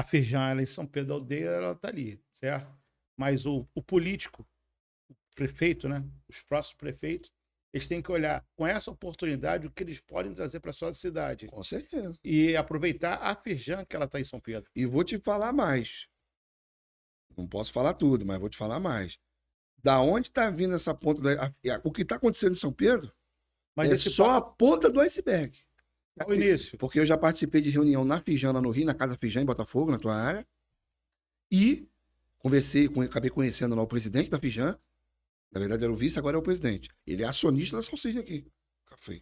Firjan, ela em São Pedro da Aldeia, ela está ali, certo? Mas o político, o prefeito, né? Os próximos prefeitos, eles têm que olhar com essa oportunidade o que eles podem trazer para a sua cidade. Com certeza. E aproveitar a Firjan que ela está em São Pedro. E vou te falar mais. Não posso falar tudo, mas vou te falar mais. Da onde está vindo essa ponta o que está acontecendo em São Pedro é só a ponta do iceberg. É o início. Porque eu já participei de reunião na Firjan, lá no Rio, na Casa Firjan, em Botafogo, na tua área. E acabei conhecendo lá o presidente da Firjan. Na verdade era o vice, agora é o presidente. Ele é acionista da salsicha aqui. Café.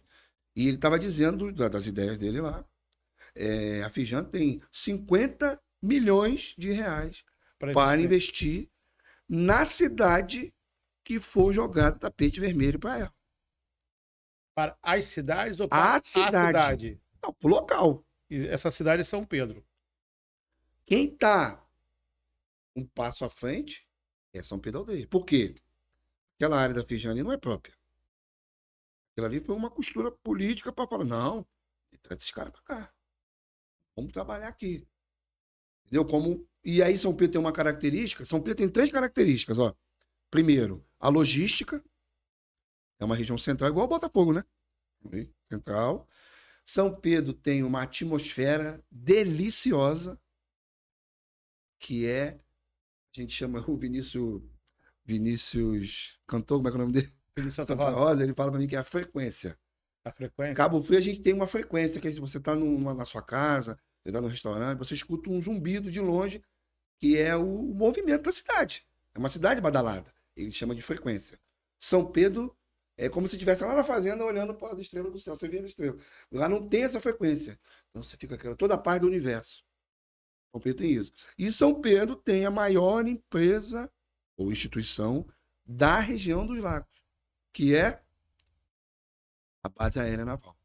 E ele estava dizendo das ideias dele lá. A Firjan tem 50 milhões de reais para investir na cidade que for jogado tapete vermelho para ela. Para as cidades ou para a cidade? Não, para o local. E essa cidade é São Pedro. Quem está um passo à frente é São Pedro da Aldeia. Por quê? Aquela área da Firjan ali não é própria. Aquela ali foi uma costura política para falar, não, traz esses caras para cá. Vamos trabalhar aqui. Entendeu? E aí São Pedro tem uma característica, São Pedro tem 3 características, ó. Primeiro, a logística. É uma região central, igual Botafogo, né? Central. São Pedro tem uma atmosfera deliciosa, que a gente chama o Vinícius cantor, como é que é o nome dele? Vinícius Santa Rosa, ele fala para mim que é a frequência. A frequência? Cabo Frio a gente tem uma frequência, que você está na sua casa, você está no restaurante, você escuta um zumbido de longe, que é o movimento da cidade. É uma cidade badalada. Ele chama de frequência. São Pedro é como se estivesse lá na fazenda olhando para as estrelas do céu. Você vê as estrelas. Lá não tem essa frequência. Então você fica aquela toda a paz do universo. São Pedro tem isso. E São Pedro tem a maior empresa ou instituição da região dos lagos, que é a base aérea naval.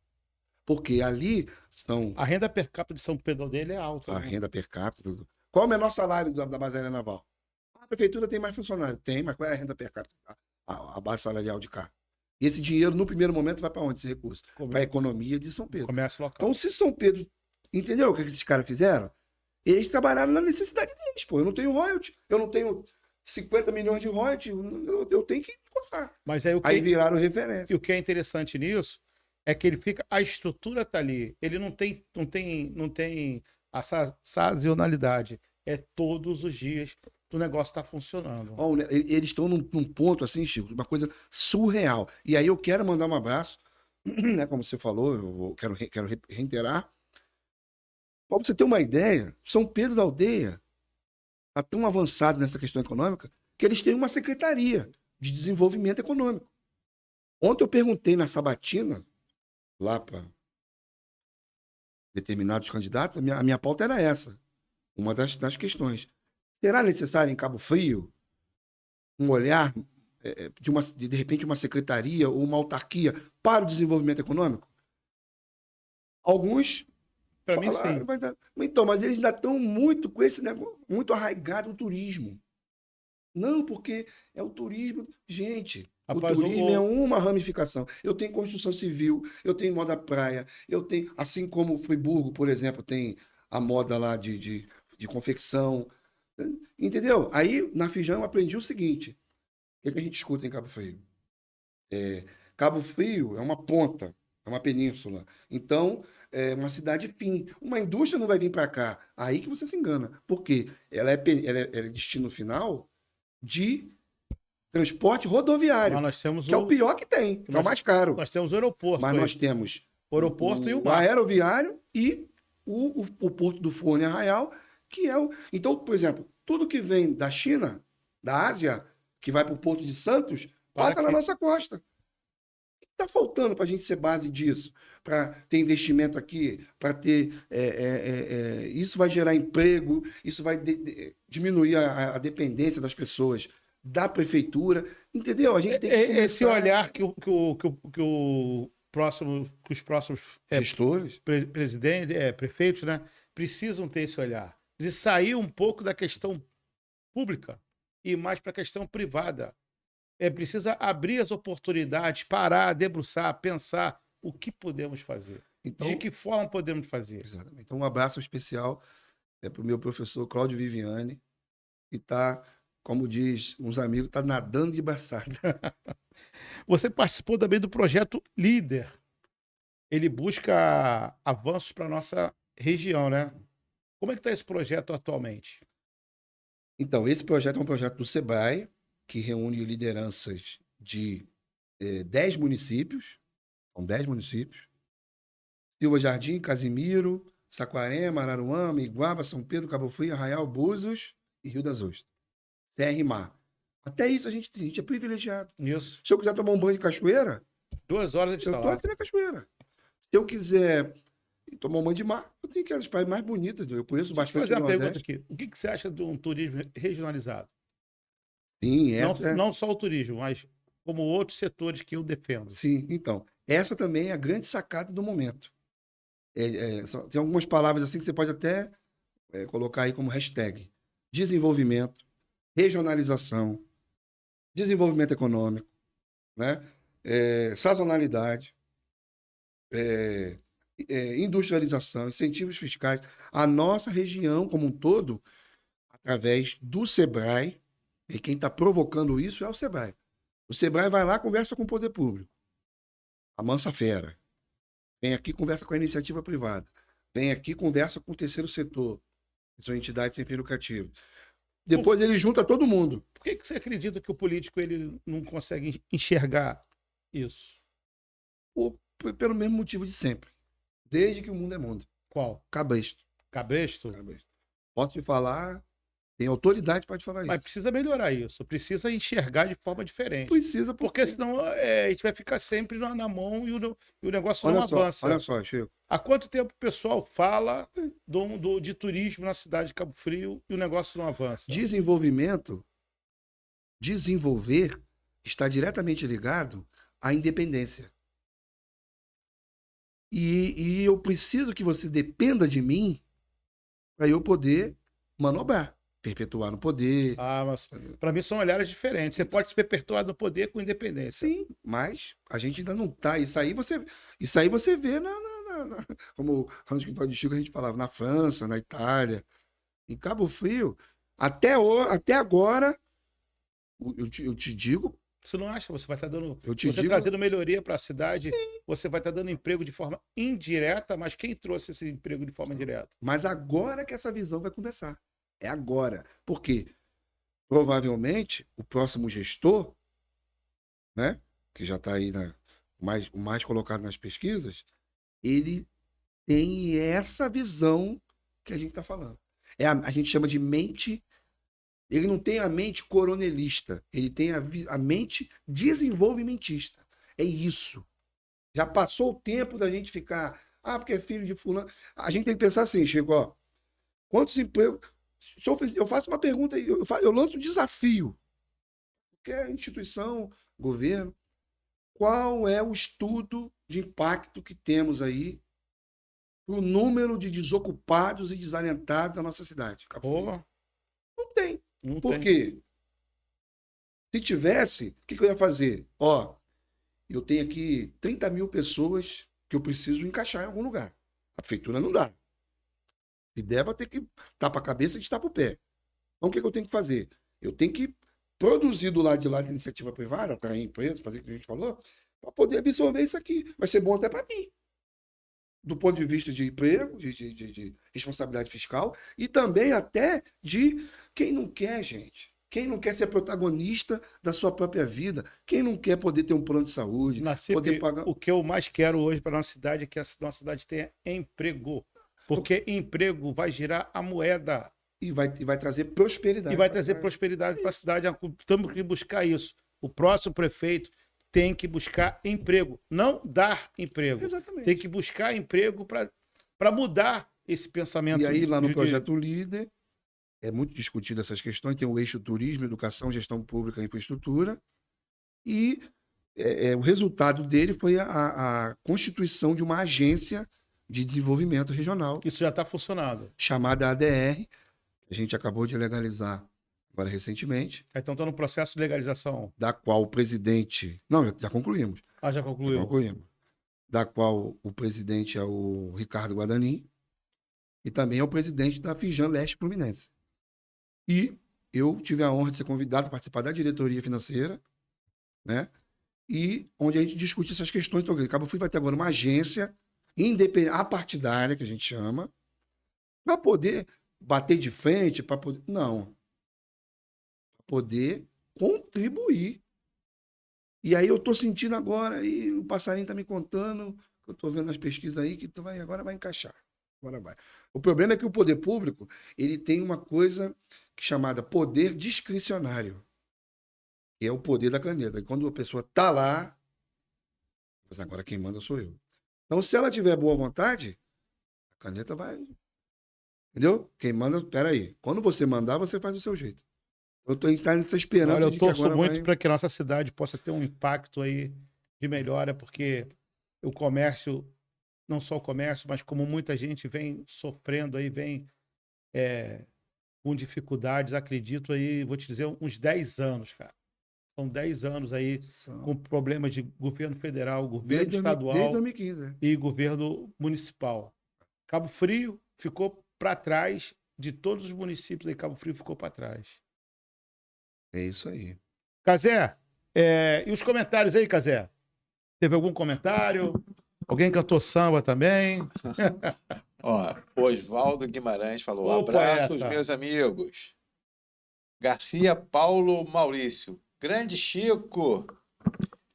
Porque ali são... A renda per capita de São Pedro dele é alta. A renda per capita. Tudo. Qual é o menor salário da base aérea naval? A prefeitura tem mais funcionário. Tem, mas qual é a renda per capita? A base salarial de cá. E esse dinheiro, no primeiro momento, vai para onde esse recurso? Para a economia de São Pedro. Comércio local. Então, se São Pedro... Entendeu o que esses caras fizeram? Eles trabalharam na necessidade deles, pô. Eu não tenho royalty. Eu não tenho 50 milhões de royalty. Eu tenho que coçar. Mas aí, aí viraram referência. E o que é interessante nisso é que ele fica... A estrutura tá ali. Ele não tem a sazonalidade. É todos os dias o negócio está funcionando. Oh, eles estão num ponto assim, Chico, uma coisa surreal. E aí eu quero mandar um abraço, né, como você falou, eu quero reiterar. Para você ter uma ideia, São Pedro da Aldeia está tão avançado nessa questão econômica que eles têm uma secretaria de desenvolvimento econômico. Ontem eu perguntei na sabatina, lá para determinados candidatos, a minha pauta era essa, uma das questões. Será necessário em Cabo Frio um olhar de repente, uma secretaria ou uma autarquia para o desenvolvimento econômico? Alguns para mim, sim. Então, mas eles ainda estão muito com esse negócio, muito arraigado no turismo. Não, porque é o turismo. Gente, Rapaz, o turismo é uma ramificação. Eu tenho construção civil, eu tenho moda praia, eu tenho, assim como Friburgo, por exemplo, tem a moda lá de confecção. Entendeu? Aí, na Fijão, eu aprendi o seguinte: o que a gente escuta em Cabo Frio? Cabo Frio é uma ponta, é uma península. Então, é uma cidade fim. Uma indústria não vai vir para cá. Aí que você se engana. Por quê? Ela é destino final de transporte rodoviário, Mas nós temos que é o pior que tem, que é o mais caro. Nós temos o aeroporto. Mas nós temos o aeroporto e o o mar. aeroviário e o Porto do Forno e Arraial, que é o... Então, por exemplo, tudo que vem da China, da Ásia, que vai para o Porto de Santos, passa na nossa costa. Está faltando para a gente ser base disso, para ter investimento aqui, para ter. Isso vai gerar emprego, isso vai diminuir a dependência das pessoas da prefeitura, entendeu? A gente tem que começar... Esse olhar que os próximos gestores, presidentes, prefeitos, né, precisam ter esse olhar de sair um pouco da questão pública e mais para a questão privada. Precisa abrir as oportunidades, parar, debruçar, pensar o que podemos fazer. Então, de que forma podemos fazer. Exatamente. Então, um abraço especial para o meu professor Cláudio Viviane, que está, como diz uns amigos, está nadando de braçada. Você participou também do projeto Líder. Ele busca avanços para a nossa região, né? Como é que está esse projeto atualmente? Então, esse projeto é um projeto do SEBRAE, que reúne lideranças de 10 municípios, são 10 municípios, Silva Jardim, Casimiro, Saquarema, Araruama, Iguaba, São Pedro, Cabo Frio, Arraial, Búzios e Rio das Ostras. CR-Mar. Até isso a gente é privilegiado. Isso. Se eu quiser tomar um banho de cachoeira, 2 horas de eu estou aqui na cachoeira. Se eu quiser tomar um banho de mar, eu tenho que ir às praias mais bonitas. Eu conheço bastante. Deixa eu fazer uma pergunta aqui. O que você acha de um turismo regionalizado? Sim, não só o turismo, mas como outros setores que eu defendo. Sim, então. Essa também é a grande sacada do momento. Tem algumas palavras assim que você pode até colocar aí como hashtag. Desenvolvimento, regionalização, desenvolvimento econômico, né? Sazonalidade, industrialização, incentivos fiscais. A nossa região como um todo, através do SEBRAE, e quem está provocando isso é o SEBRAE. O SEBRAE vai lá, conversa com o poder público. Amansa fera. Vem aqui, conversa com a iniciativa privada. Vem aqui, conversa com o terceiro setor, que são entidades sem fins lucrativos. Depois ele junta todo mundo. Por que você acredita que o político ele não consegue enxergar isso? Pelo mesmo motivo de sempre. Desde que o mundo é mundo. Qual? Cabresto. Cabresto? Posso te falar... Tem autoridade para te falar isso. Mas precisa melhorar isso. Precisa enxergar de forma diferente. Precisa, porque senão a gente vai ficar sempre na mão e o negócio não avança. Olha só, Chico. Há quanto tempo o pessoal fala de turismo na cidade de Cabo Frio e o negócio não avança? Desenvolver está diretamente ligado à independência. E eu preciso que você dependa de mim para eu poder manobrar. Perpetuar no poder. Mas para mim são olhares diferentes. Você pode se perpetuar no poder com independência. Sim, mas a gente ainda não está. Isso aí você vê como no escritório de Chico a gente falava, na França, na Itália, em Cabo Frio. Até agora, eu te digo. Você não acha? Você vai estar dando. Trazendo melhoria para a cidade, sim. Você vai estar dando emprego de forma indireta, mas quem trouxe esse emprego de forma indireta? Mas agora que essa visão vai começar. É agora. Porque provavelmente o próximo gestor, né, que já está aí o mais colocado nas pesquisas, ele tem essa visão que a gente está falando. A gente chama de mente. Ele não tem a mente coronelista, ele tem a mente desenvolvimentista. É isso. Já passou o tempo da gente ficar, porque é filho de fulano. A gente tem que pensar assim, Chico, ó, quantos empregos... Eu faço uma pergunta, eu lanço um desafio. Qualquer instituição, governo, qual é o estudo de impacto que temos aí para o número de desocupados e desalentados da nossa cidade? Não tem. Por quê? Se tivesse, o que eu ia fazer? Ó, eu tenho aqui 30 mil pessoas que eu preciso encaixar em algum lugar. A prefeitura não dá. Se der, vai ter que tapar a cabeça e tapar o pé. Então, o que eu tenho que fazer? Eu tenho que produzir do lado de lá da iniciativa privada, atrair empresas, fazer o que a gente falou, para poder absorver isso aqui. Vai ser bom até para mim. Do ponto de vista de emprego, de responsabilidade fiscal e também até de quem não quer, gente. Quem não quer ser protagonista da sua própria vida? Quem não quer poder ter um plano de saúde? Poder pagar... O que eu mais quero hoje para a nossa cidade é que a nossa cidade tenha emprego. Porque emprego vai girar a moeda. E vai trazer prosperidade. E vai trazer prosperidade para a cidade. Temos que buscar isso. O próximo prefeito tem que buscar emprego, não dar emprego. Exatamente. Tem que buscar emprego para mudar esse pensamento. E aí, lá no Projeto Líder, é muito discutido essas questões. Tem o eixo turismo, educação, gestão pública e infraestrutura. E o resultado dele foi a constituição de uma agência de desenvolvimento regional. Isso já está funcionando. Chamada ADR. A gente acabou de legalizar agora recentemente. Então está no processo de legalização. Da qual o presidente... Não, já concluímos. Ah, já concluiu? Já concluímos. Da qual o presidente é o Ricardo Guadagnino e também é o presidente da Fijan Leste Fluminense. E eu tive a honra de ser convidado a participar da diretoria financeira, né? E onde a gente discute essas questões. Então, Cabo Frio vai ter agora uma agência independente, apartidária, que a gente chama, para poder bater de frente, para poder... Não. Para poder contribuir. E aí eu estou sentindo agora, e o passarinho está me contando, eu estou vendo as pesquisas aí, que agora vai encaixar. Agora vai. O problema é que o poder público ele tem uma coisa chamada poder discricionário, que é o poder da caneta. E quando a pessoa está lá, mas agora quem manda sou eu. Então, se ela tiver boa vontade, a caneta vai... Entendeu? Quem manda, peraí. Quando você mandar, você faz do seu jeito. Eu estou nessa esperança. Olha, eu torço muito para que a nossa cidade possa ter um impacto aí de melhora, porque o comércio, não só o comércio, mas como muita gente vem sofrendo aí, vem com dificuldades, acredito aí, vou te dizer, uns 10 anos, cara. São 10 anos aí com problemas de governo federal, governo estadual desde 2015, e governo municipal. Cabo Frio ficou para trás de todos os municípios aí, Cabo Frio ficou para trás. É isso aí. Cazé, e os comentários aí, Cazé? Teve algum comentário? Alguém cantou samba também? Ó, Oswaldo Guimarães falou: abraços, meus amigos. Garcia Paulo Maurício. Grande Chico.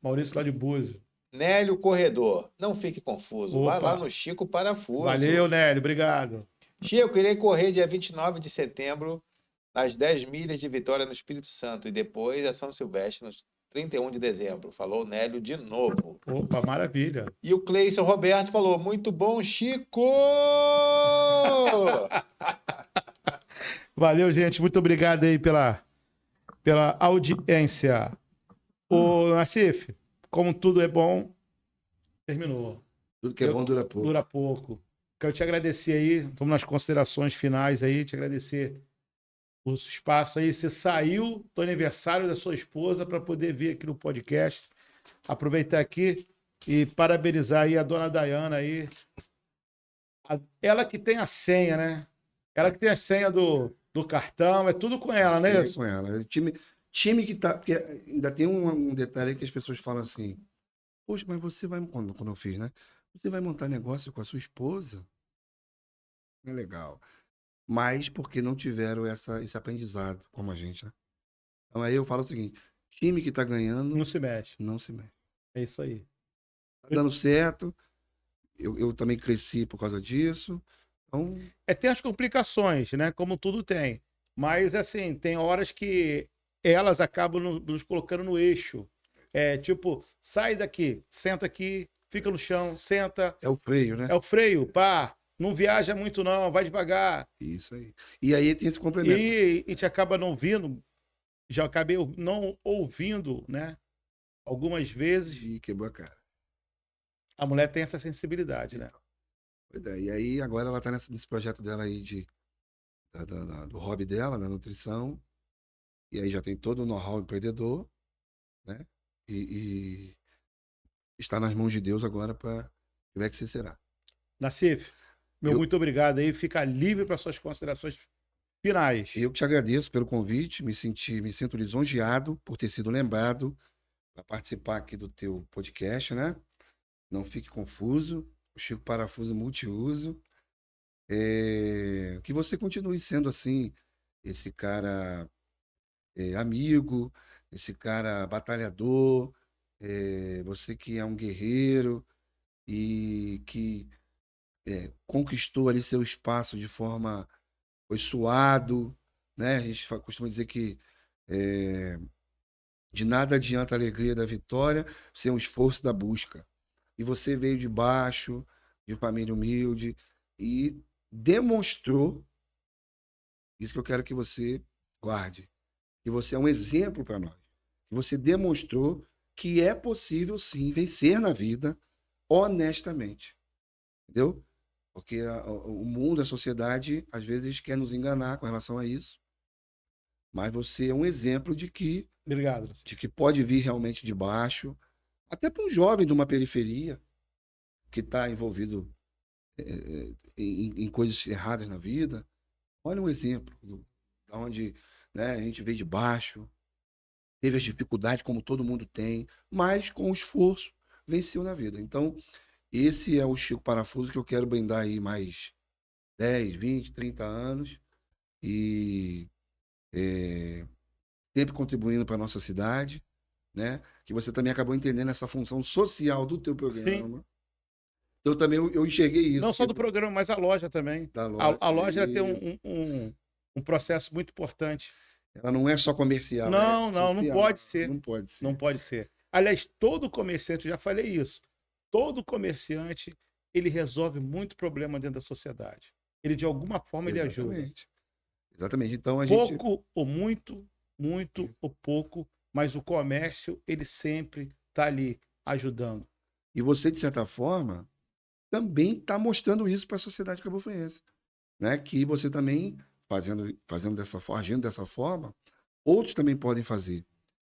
Maurício lá de Búzios. Nélio Corredor. Não fique confuso. Vai lá no Chico Parafuso. Valeu, Nélio. Obrigado. Chico, irei correr dia 29 de setembro nas 10 milhas de Vitória no Espírito Santo e depois a São Silvestre, no 31 de dezembro. Falou Nélio de novo. Opa, maravilha. E o Cleison Roberto falou: muito bom, Chico! Valeu, gente. Muito obrigado aí pela audiência. Ô, Nassif, como tudo é bom, terminou. Tudo que é bom dura pouco. Dura pouco. Quero te agradecer aí, estamos nas considerações finais aí, te agradecer o espaço aí. Você saiu do aniversário da sua esposa para poder vir aqui no podcast. Aproveitar aqui e parabenizar aí a dona Dayana aí. Ela que tem a senha, né? Ela que tem a senha do cartão, é tudo com ela, né? É com ela. Time que tá... Porque ainda tem um detalhe aí que as pessoas falam assim: poxa, mas você vai... Quando eu fiz, né? Você vai montar negócio com a sua esposa? É legal. Mas porque não tiveram esse aprendizado, como a gente, né? Então aí eu falo o seguinte: time que tá ganhando... Não se mexe. Não se mexe. É isso aí. Tá dando certo. Eu também cresci por causa disso. Então... tem as complicações, né? Como tudo tem. Mas, assim, tem horas que elas acabam nos colocando no eixo. Tipo, sai daqui, senta aqui, fica no chão, senta. É o freio, né? É o freio, pá. Não viaja muito, não, vai devagar. Isso aí. E aí tem esse complemento. E a gente acaba não ouvindo, já acabei não ouvindo, né? Algumas vezes. E quebrou a cara. A mulher tem essa sensibilidade, né? Pois é. E aí agora ela tá nesse projeto dela aí do hobby dela, da nutrição. E aí já tem todo o know-how empreendedor, né? E está nas mãos de Deus agora para o que ser será. Nassif, muito obrigado aí. Fica livre para suas considerações finais. Eu que te agradeço pelo convite, me sinto lisonjeado por ter sido lembrado para participar aqui do teu podcast, né? Não fique confuso, o Chico Parafuso Multiuso. Que você continue sendo assim, esse cara amigo, esse cara batalhador, você que é um guerreiro e que conquistou ali seu espaço de forma, foi suado, né? A gente costuma dizer que de nada adianta a alegria da vitória sem o esforço da busca. E você veio de baixo, de família humilde, e demonstrou, isso que eu quero que você guarde, que você é um exemplo para nós. Que você demonstrou que é possível, sim, vencer na vida honestamente. Entendeu? Porque o mundo, a sociedade, às vezes quer nos enganar com relação a isso. Mas você é um exemplo de que, obrigado, de que pode vir realmente de baixo, até para um jovem de uma periferia que está envolvido em coisas erradas na vida. Olha um exemplo da onde, né, a gente veio de baixo, teve as dificuldades como todo mundo tem, mas com esforço venceu na vida. Então, esse é o Chico Parafuso que eu quero brindar aí mais 10, 20, 30 anos e sempre contribuindo para a nossa cidade, né? Que você também acabou entendendo essa função social do teu programa. Sim. Então também eu enxerguei isso. Não só do programa, mas a loja também. Loja. A loja tem um processo muito importante. Ela não é só comercial. Não, não pode ser. Não pode ser. Não pode ser. Aliás, todo comerciante, eu já falei isso, todo comerciante, ele resolve muito problema dentro da sociedade. Ele, de alguma forma, ele ajuda. Exatamente. Então, pouco ou muito ou pouco, mas o comércio, ele sempre está ali ajudando. E você, de certa forma, também está mostrando isso para a sociedade cabo-friense, né? Que você também, fazendo dessa forma, agindo dessa forma, outros também podem fazer.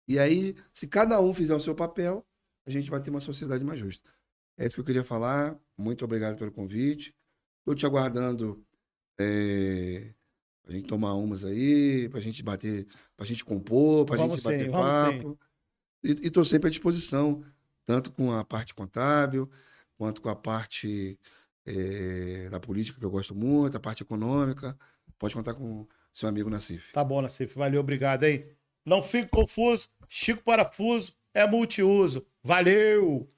E aí, se cada um fizer o seu papel, a gente vai ter uma sociedade mais justa. É isso que eu queria falar. Muito obrigado pelo convite. Estou te aguardando a gente tomar umas aí, pra gente bater, pra gente compor, pra gente bater papo. E estou sempre à disposição, tanto com a parte contábil, quanto com a parte da política, que eu gosto muito, a parte econômica. Pode contar com seu amigo Nassif. Tá bom, Nassif. Valeu, obrigado aí. Não fique confuso. Chico Parafuso é multiuso. Valeu!